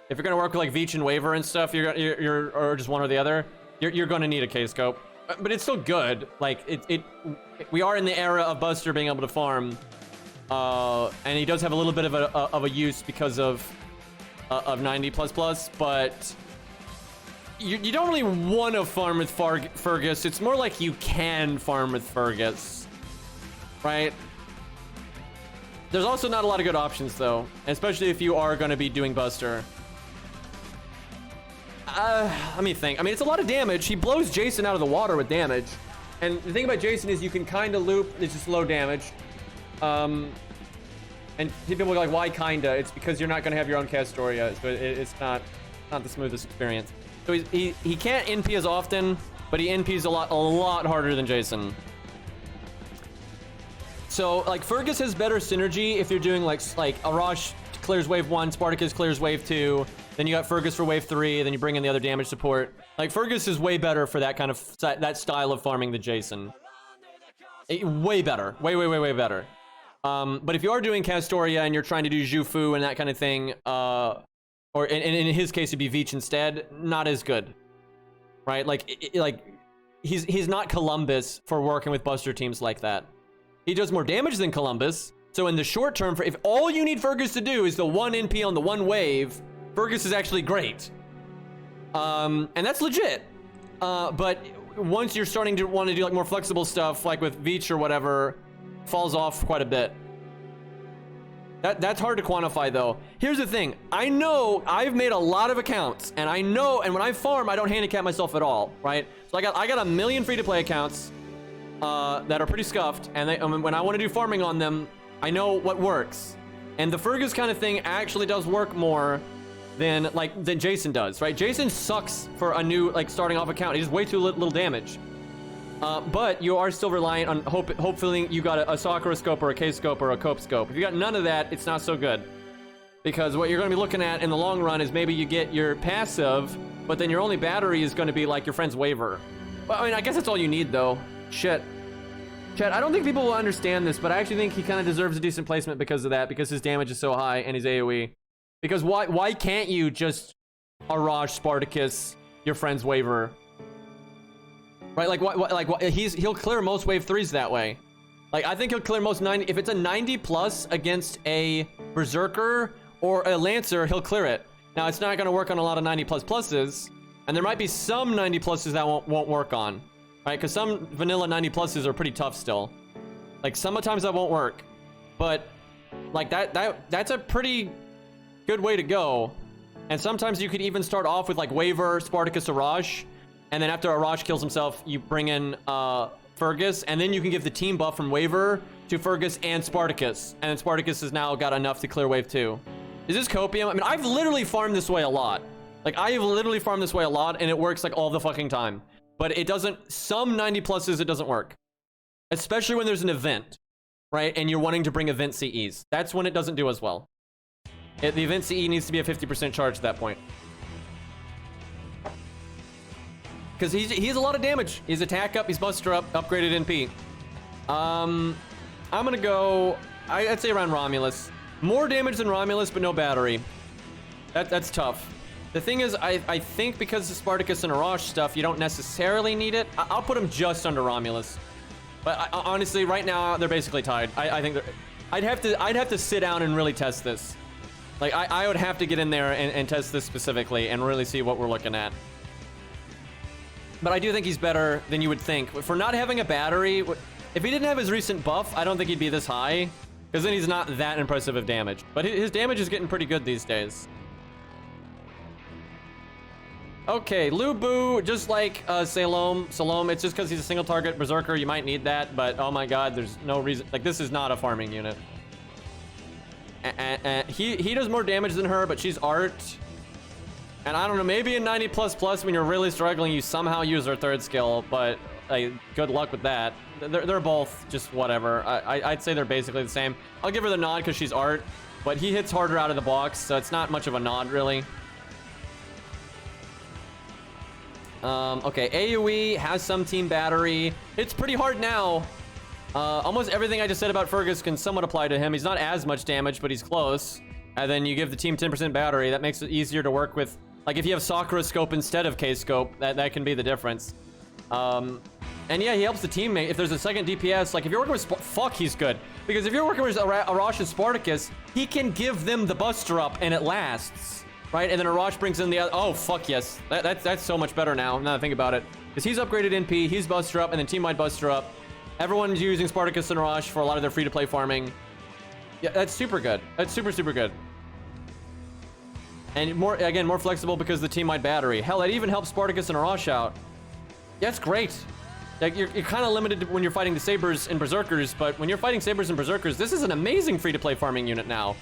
If you're gonna work with like Veach and Waver and stuff, you're or just one or the other, you're gonna need a K-Scope. But it's still good. Like we are in the era of Buster being able to farm, and he does have a little bit of a use because of 90++, but you don't really want to farm with Fergus. It's more like you can farm with Fergus, right? There's also not a lot of good options though, especially if you are going to be doing Buster. Let me think. I mean, it's a lot of damage. He blows Jason out of the water with damage, and the thing about Jason is you can kind of loop. It's just low damage. And people are like, why kinda? It's because you're not going to have your own Castoria, so it's not the smoothest experience. So he can't NP as often, but he NPs a lot harder than Jason. So like Fergus has better synergy if you're doing like Arash clears wave 1, Spartacus clears wave 2, then you got Fergus for wave 3, then you bring in the other damage support. Like Fergus is way better for that kind of that style of farming than Jason. Way better, way better. But if you are doing Castoria and you're trying to do Zhu Fu and that kind of thing, or in his case it'd be Veach instead, not as good, right? Like he's not Columbus for working with Buster teams like that. He does more damage than Columbus, so in the short term, if all you need Fergus to do is the 1 NP on the 1 wave, Fergus is actually great, and that's legit. But once you're starting to want to do like more flexible stuff, like with Veach or whatever, falls off quite a bit. That's hard to quantify though. Here's the thing. I know I've made a lot of accounts, and I know, and when I farm, I don't handicap myself at all, right? So I got 1,000,000 free-to-play accounts that are pretty scuffed, and when I want to do farming on them, I know what works. And the Fergus kind of thing actually does work more than Jason does, right? Jason sucks for a new starting off account. He does way too little damage. But you are still reliant on hopefully you got a Sakura scope or a K scope or a Cope scope. If you got none of that, it's not so good. Because what you're going to be looking at in the long run is maybe you get your passive, but then your only battery is going to be like your friend's Waver. Well, I mean, I guess that's all you need though. Shit. Chat, I don't think people will understand this, but I actually think he kind of deserves a decent placement because of that, because his damage is so high and his AoE. Because why can't you just Arash, Spartacus, your friend's waiver. Right, like what he'll clear most wave 3s that way. Like, I think he'll clear most 90. If it's a 90 plus against a Berserker or a Lancer, he'll clear it. Now, it's not going to work on a lot of 90 plus pluses, and there might be some 90 pluses that won't work on, right? Because some vanilla 90 pluses are pretty tough still. Like, sometimes that won't work, but like that's a pretty good way to go. And sometimes you could even start off with like waiver, Spartacus, Arash, and then after Arash kills himself, you bring in Fergus, and then you can give the team buff from waiver to Fergus and Spartacus, and then Spartacus has now got enough to clear wave 2. Is this copium? I mean, I've literally farmed this way a lot. Like, I have literally farmed this way a lot, and it works like all the fucking time. But it doesn't, some 90 pluses, it doesn't work. Especially when there's an event, right? And you're wanting to bring event CEs. That's when it doesn't do as well. The event CE needs to be a 50% charge at that point. Because he has a lot of damage. He's attack up, he's buster up, upgraded NP. I'm gonna go, I'd say around Romulus. More damage than Romulus, but no battery. That's tough. The thing is, I think because of Spartacus and Arash stuff, you don't necessarily need it. I'll put him just under Romulus. But honestly, right now, they're basically tied. I think I'd have to sit down and really test this. Like, I would have to get in there and test this specifically and really see what we're looking at. But I do think he's better than you would think. For not having a battery, if he didn't have his recent buff, I don't think he'd be this high. Because then he's not that impressive of damage. But his damage is getting pretty good these days. Okay, Lubu, just like Salome, it's just because he's a single target Berserker, you might need that. But oh my god, there's no reason. Like, this is not a farming unit. And he does more damage than her, but she's art. And I don't know, maybe in 90 plus plus when you're really struggling, you somehow use her third skill, but good luck with that. They're both just whatever. I'd say they're basically the same. I'll give her the nod because she's art, but he hits harder out of the box, so it's not much of a nod, really. Okay, AoE has some team battery. It's pretty hard now. Almost everything I just said about Fergus can somewhat apply to him. He's not as much damage, but he's close. And then you give the team 10% battery. That makes it easier to work with. Like, if you have Sakura scope instead of K scope, that can be the difference. And yeah, he helps the teammate. If there's a second DPS, like if you're working with fuck, he's good. Because if you're working with Arash and Spartacus, he can give them the buster up and it lasts, right? And then Arash brings in the other. Oh, fuck yes. That's so much better now that I think about it. Because he's upgraded NP, he's buster up, and then team-wide buster up. Everyone's using Spartacus and Arash for a lot of their free-to-play farming. Yeah, that's super good. That's super, super good. And more flexible because of the team-wide battery. Hell, it even helps Spartacus and Arash out. Yeah, that's great. Like, you're kind of limited when you're fighting the Sabers and Berserkers, but when you're fighting Sabers and Berserkers, this is an amazing free-to-play farming unit now.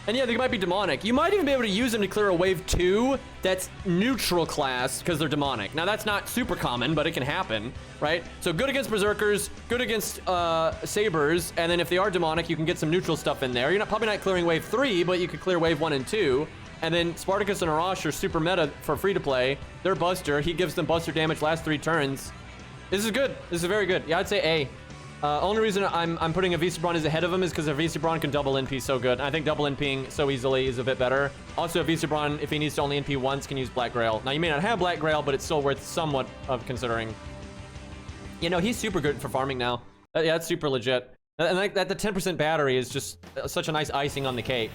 And yeah, they might be demonic. You might even be able to use them to clear a wave 2 that's neutral class because they're demonic. Now, that's not super common, but it can happen, right? So good against Berserkers, good against Sabers, and then if they are demonic, you can get some neutral stuff in there. You're probably not clearing wave 3, but you could clear wave 1 and 2. And then Spartacus and Arash are super meta for free-to-play. They're buster. He gives them buster damage last 3 turns. This is good. This is very good. Yeah, I'd say A. Only reason I'm putting a Visibron as ahead of him is because a Visibron can double NP so good. And I think double NPing so easily is a bit better. Also, a Visibron, if he needs to only NP once, can use Black Grail. Now, you may not have Black Grail, but it's still worth somewhat of considering. You know, he's super good for farming now. Yeah, that's super legit. And like that, the 10% battery is just such a nice icing on the cake.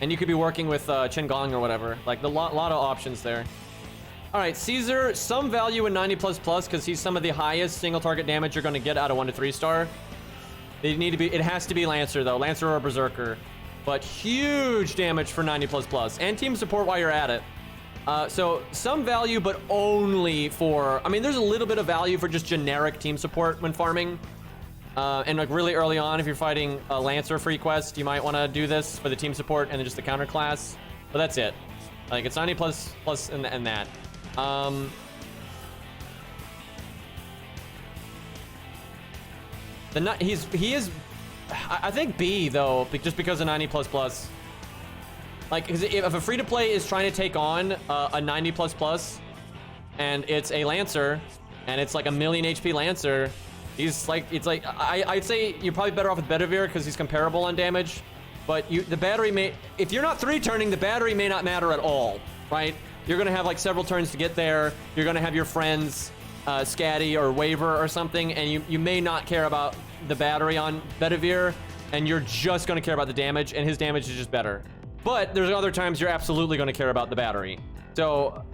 And you could be working with Chen Gong or whatever. Like, a lot of options there. All right, Caesar, some value in 90++ because he's some of the highest single target damage you're going to get out of 1 to 3 star. They need to be. It has to be Lancer though, Lancer or Berserker, but huge damage for 90++ and team support while you're at it. So some value, but only for. I mean, there's a little bit of value for just generic team support when farming. And like really early on, if you're fighting a Lancer free quest, you might want to do this for the team support and then just the counter class. But that's it. Like it's 90++ and that. He is I think B though, just because of 90++. Like if a free to play is trying to take on a 90++ and it's a Lancer and it's like a 1,000,000 HP Lancer, he's like, it's like I'd say you're probably better off with Bedivere because he's comparable on damage, but the battery may, if you're not 3-turning, the battery may not matter at all, right? You're gonna have like several turns to get there. You're gonna have your friends, Scatty or Waver or something, and you may not care about the battery on Bedivere, and you're just gonna care about the damage, and his damage is just better. But there's other times you're absolutely gonna care about the battery. So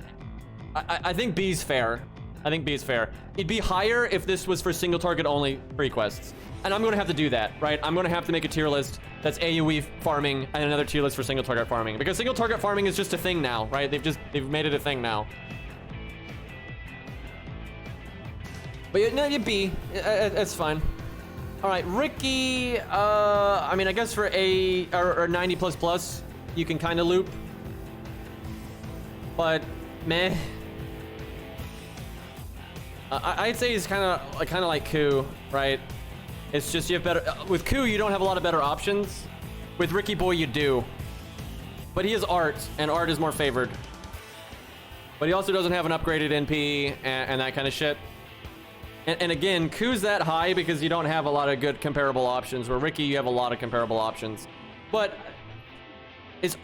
I think B's fair. I think B is fair. It'd be higher if this was for single target only free quests. And I'm gonna have to do that, right? I'm gonna have to make a tier list that's AoE farming and another tier list for single target farming. Because single target farming is just a thing now, right? They've made it a thing now. But yeah, no, you B. It's fine. All right, Ricky. I mean, I guess for A or 90++, you can kind of loop. But meh. I'd say he's kind of like Ku, right? It's just you have better with Ku. You don't have a lot of better options. With Ricky Boy, you do. But he has Art, and Art is more favored. But he also doesn't have an upgraded NP and that kind of shit. And again, Ku's that high because you don't have a lot of good comparable options. Where Ricky, you have a lot of comparable options. But is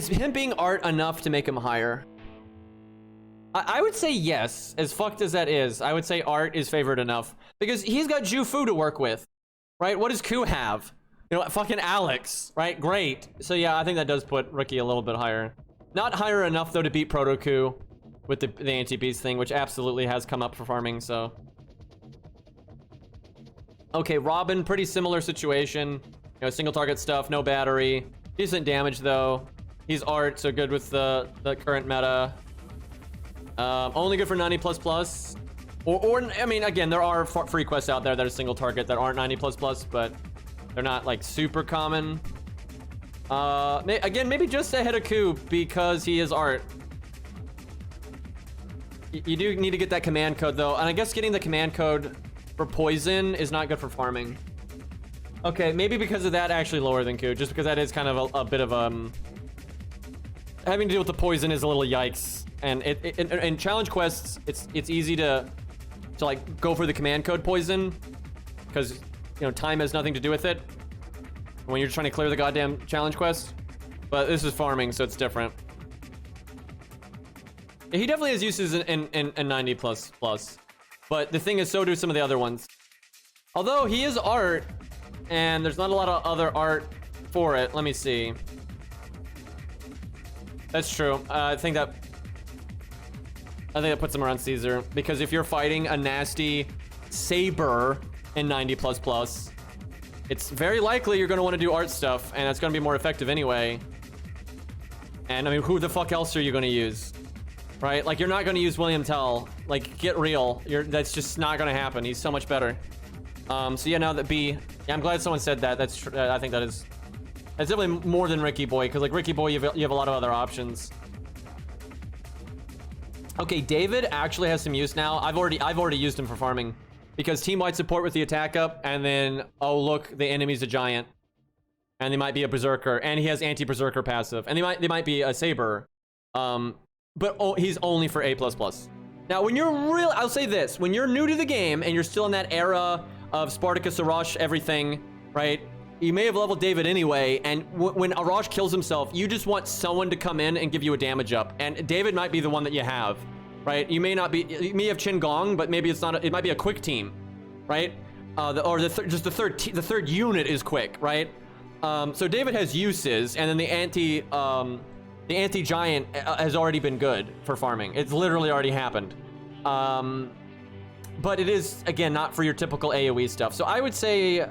him being Art enough to make him higher? I would say yes. As fucked as that is, I would say Art is favored enough because he's got Jufu to work with, right? What does Ku have? You know, fucking Alex, right? Great. So yeah, I think that does put Ricky a little bit higher. Not higher enough though to beat Proto Ku with the anti-beast thing, which absolutely has come up for farming. So. Okay, Robin, pretty similar situation. You know, single target stuff, no battery. Decent damage though. He's Art, so good with the current meta. Only good for 90++. Or I mean, again, there are free quests out there that are single target that aren't 90++, but they're not like super common. Again, maybe just ahead of Ku because he is Art. You do need to get that command code though, and I guess getting the command code for poison is not good for farming. Okay, maybe because of that, actually lower than Ku, just because that is kind of a bit of having to deal with the poison is a little yikes. And in challenge quests, it's easy to like go for the command code poison because you know time has nothing to do with it when you're trying to clear the goddamn challenge quest. But this is farming, so it's different. He definitely has uses in 90++, but the thing is, so do some of the other ones. Although he is Art, and there's not a lot of other art for it. Let me see. That's true. I think that puts him around Caesar because if you're fighting a nasty Saber in 90++, it's very likely you're going to want to do art stuff, and that's going to be more effective anyway. And I mean, who the fuck else are you going to use? Right? Like, you're not going to use William Tell. Like, get real. That's just not going to happen. He's so much better. So yeah, now that B, yeah, I'm glad someone said that. That's true. I think that's definitely more than Ricky Boy, because like Ricky Boy, you have a lot of other options. Okay, David actually has some use now. I've already used him for farming because team-wide support with the attack up, and then oh look, the enemy's a giant, and they might be a berserker, and he has anti-berserker passive, and they might be a saber, but he's only for A++. Now, when you're I'll say this: when you're new to the game and you're still in that era of Spartacus, Arash, everything, right? You may have leveled David anyway, and when Arash kills himself, you just want someone to come in and give you a damage up. And David might be the one that you have, right? You may not be, you may have Chin Gong, but maybe it's not, it might be a quick team, right? The third unit is quick, right? So David has uses, and then the anti-giant has already been good for farming. It's literally already happened. But it is, again, not for your typical AoE stuff. So I would say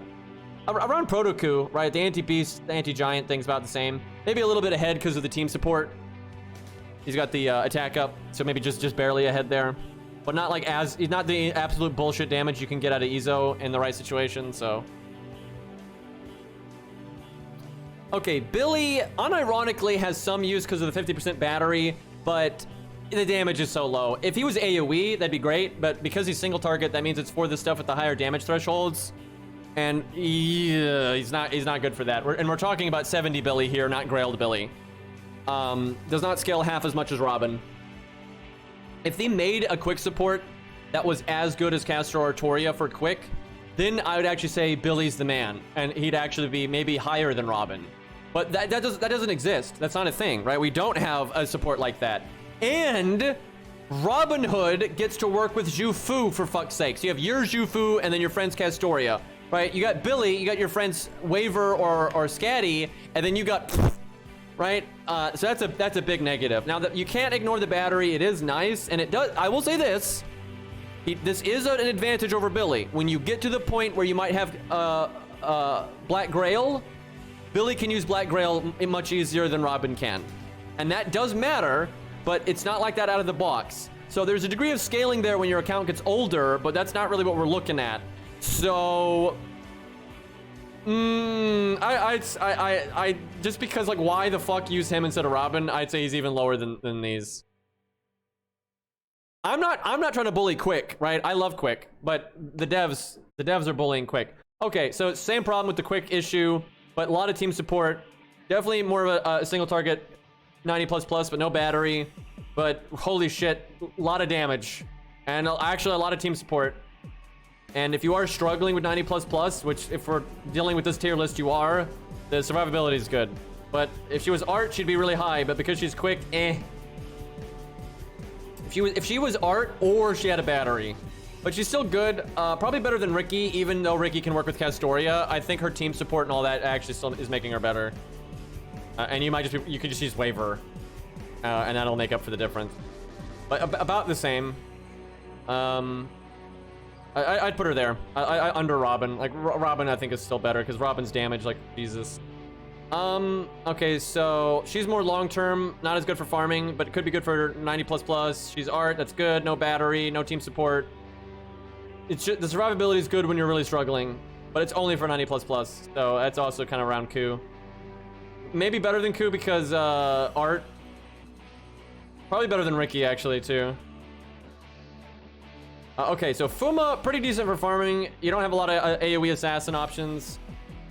around Proto Ku, right? The anti-beast, the anti-giant thing's about the same. Maybe a little bit ahead because of the team support. He's got the attack up, so maybe just barely ahead there. But not like he's not the absolute bullshit damage you can get out of Ezo in the right situation, so. Okay, Billy unironically has some use because of the 50% battery, but the damage is so low. If he was AoE, that'd be great, but because he's single target, that means it's for the stuff with the higher damage thresholds. And yeah, he's not good for that. We're talking about 70 Billy here, not Grailed Billy. Does not scale half as much as Robin. If they made a quick support that was as good as Castro or Toria for quick, then I would actually say Billy's the man, and he'd actually be maybe higher than Robin. But that doesn't exist. That's not a thing, right? We don't have a support like that. And Robin Hood gets to work with Zhu Fu, for fuck's sake. So you have your Zhu Fu and then your friend's Castoria, right? You got Billy, you got your friend's Waver or Scatty, and then you got, right? So that's a big negative. Now, that you can't ignore the battery. It is nice, and it does. I will say this. This is an advantage over Billy. When you get to the point where you might have Black Grail, Billy can use Black Grail much easier than Robin can. And that does matter, but it's not like that out of the box. So there's a degree of scaling there when your account gets older, but that's not really what we're looking at. So, I just because, like, why the fuck use him instead of Robin? I'd say he's even lower than these. I'm not trying to bully Quick, right? I love Quick, but the devs are bullying Quick. Okay, so same problem with the Quick issue, but a lot of team support. Definitely more of a single target, 90++, but no battery. But holy shit, a lot of damage, and actually a lot of team support. And if you are struggling with 90++, which if we're dealing with this tier list, you are, the survivability is good. But if she was Art, she'd be really high. But because she's Quick, eh. If she was Art or she had a battery, but she's still good. Probably better than Ricky, even though Ricky can work with Castoria. I think her team support and all that actually still is making her better. And you could just use Waver, and that'll make up for the difference. But about the same. I'd put her there. Under Robin. Like Robin, I think is still better because Robin's damage, like Jesus. Okay, so she's more long-term, not as good for farming, but could be good for 90++. She's Art, that's good. No battery, no team support. It's just, the survivability is good when you're really struggling, but it's only for 90++. So that's also kind of around Ku. Maybe better than Ku because Art. Probably better than Ricky actually too. Okay, so Fuma, pretty decent for farming. You don't have a lot of AoE assassin options.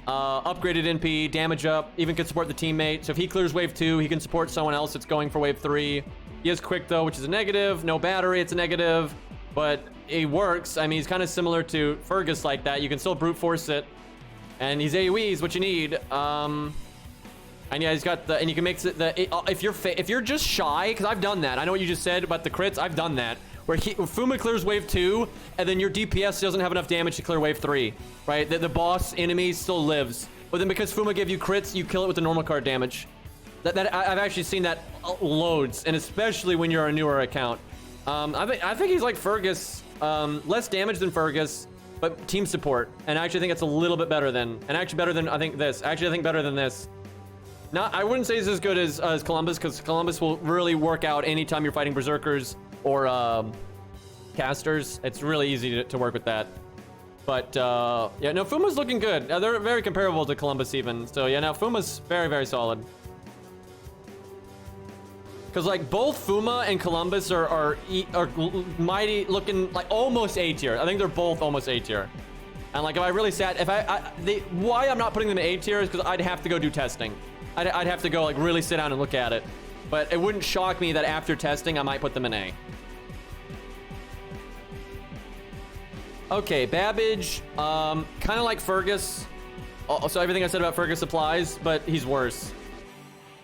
Upgraded NP, damage up, even can support the teammate. So if he clears wave 2, he can support someone else that's going for wave 3. He is Quick though, which is a negative. No battery, it's a negative. But it works. I mean, he's kind of similar to Fergus like that. You can still brute force it. And he's AoE is what you need. And yeah, he's got the, and you can make if you're just shy, because I've done that. I know what you just said about the crits. I've done that. Where Fuma clears wave 2, and then your DPS doesn't have enough damage to clear wave 3, right? The boss enemy still lives. But then because Fuma gave you crits, you kill it with the normal card damage. I've actually seen that loads, and especially when you're a newer account. I think he's like Fergus, less damage than Fergus, but team support. And I actually think it's a little bit better than, and actually better than I think this. Actually, I think better than this. I wouldn't say it's as good as Columbus, because Columbus will really work out anytime you're fighting Berserkers or casters. It's really easy to work with that. But yeah, no, Fuma's looking good. They're very comparable to Columbus even. So yeah, now Fuma's very, very solid. Because like both Fuma and Columbus are mighty looking, like almost A tier. I think they're both almost A tier. And like if I really sat, why I'm not putting them in A tier is because I'd have to go do testing. I'd have to go like really sit down and look at it. But it wouldn't shock me that after testing, I might put them in A. Okay, Babbage, kind of like Fergus. So everything I said about Fergus applies, but he's worse.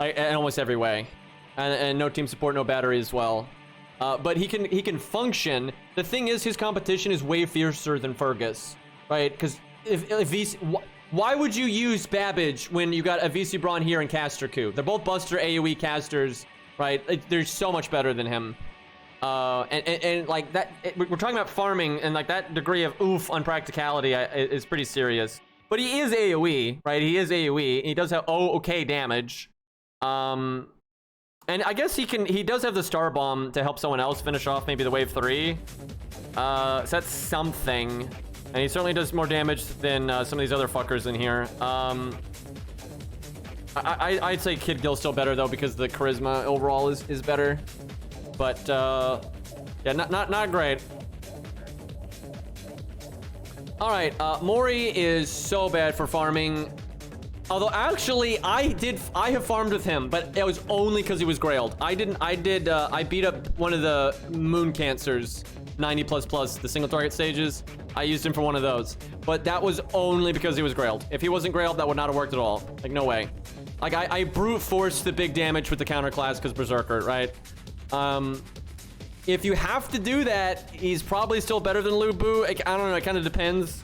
In almost every way. And no team support, no battery as well. But he can function. The thing is, his competition is way fiercer than Fergus, right? Because if he's... Why would you use Babbage when you got a VC Braun here and Caster Ku? They're both Buster AoE casters, right? They're so much better than him. And like that, we're talking about farming, and like that degree of oof on practicality is pretty serious. But he is AoE, right? He is AoE. He does have okay damage. And I guess he does have the Star Bomb to help someone else finish off maybe the wave 3. So that's something. And he certainly does more damage than some of these other fuckers in here. I'd say Kid Gill's still better though, because the charisma overall is better. But yeah, not great. All right, Mori is so bad for farming. Although actually, I have farmed with him, but it was only because he was grailed. I beat up one of the Moon Cancers, 90++, the single target stages. I used him for one of those, but that was only because he was grailed. If he wasn't grailed, that would not have worked at all. Like, no way. Like, I brute force the big damage with the counter class because Berserker, right? If you have to do that, he's probably still better than Lu Bu. I don't know, it kind of depends.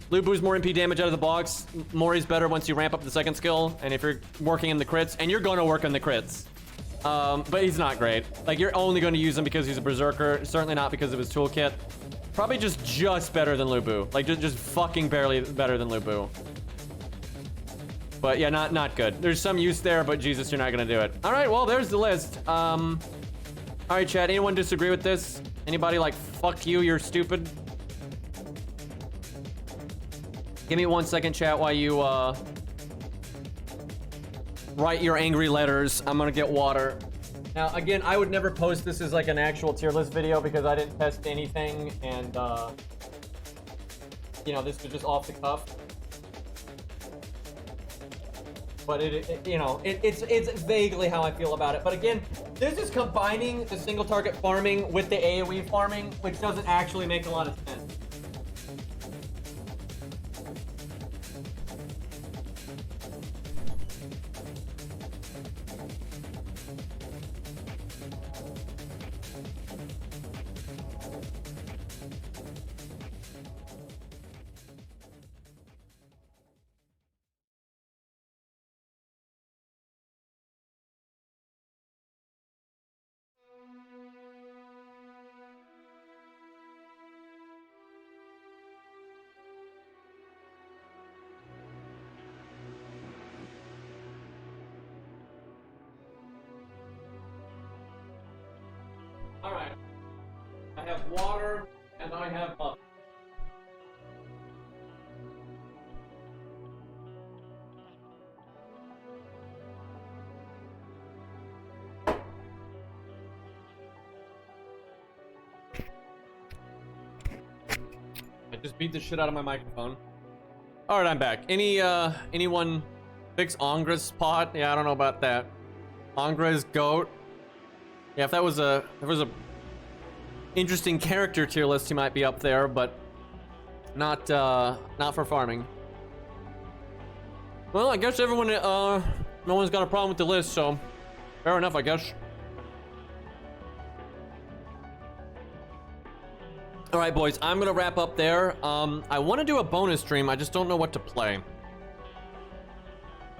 Lu Bu's more MP damage out of the box. Mori's better once you ramp up the second skill. And if you're working in the crits, and you're going to work on the crits. But he's not great. Like, you're only going to use him because he's a Berserker. Certainly not because of his toolkit. Probably just better than Lu Bu. Like, just fucking barely better than Lu Bu. But yeah, not good. There's some use there, but Jesus, you're not gonna do it. All right, well, there's the list. All right, chat, anyone disagree with this? Anybody like, fuck you, you're stupid? Give me 1 second, chat, while you, write your angry letters. I'm gonna get water. Now, again, I would never post this as like an actual tier list video because I didn't test anything, and, you know, this was just off the cuff. But it's vaguely how I feel about it. But again, this is combining the single target farming with the AoE farming, which doesn't actually make a lot of sense. Alright. I have water, and I have butter. I just beat the shit out of my microphone. Alright, I'm back. Anyone fix Angra's pot? Yeah, I don't know about that. Angra's goat. Yeah, if there was a interesting character tier list, he might be up there, but not for farming. Well, I guess everyone, no one's got a problem with the list, so fair enough, I guess. All right, boys, I'm gonna wrap up there. I want to do a bonus stream. I just don't know what to play.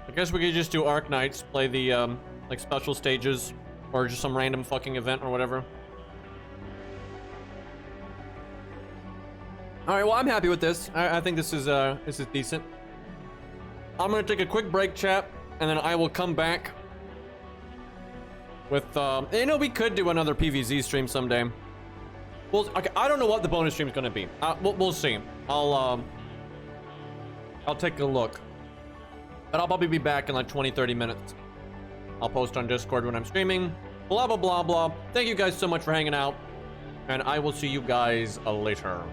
I guess we could just do Arc Knights, play the like special stages. Or just some random fucking event or whatever. All right, well, I'm happy with this. I think this is decent. I'm gonna take a quick break, chat, and then I will come back with, you know, we could do another PvZ stream someday. Well, okay, I don't know what the bonus stream is gonna be. We'll see. I'll take a look. But I'll probably be back in like 20-30 minutes. I'll post on Discord when I'm streaming. Blah, blah, blah, blah. Thank you guys so much for hanging out. And I will see you guys later.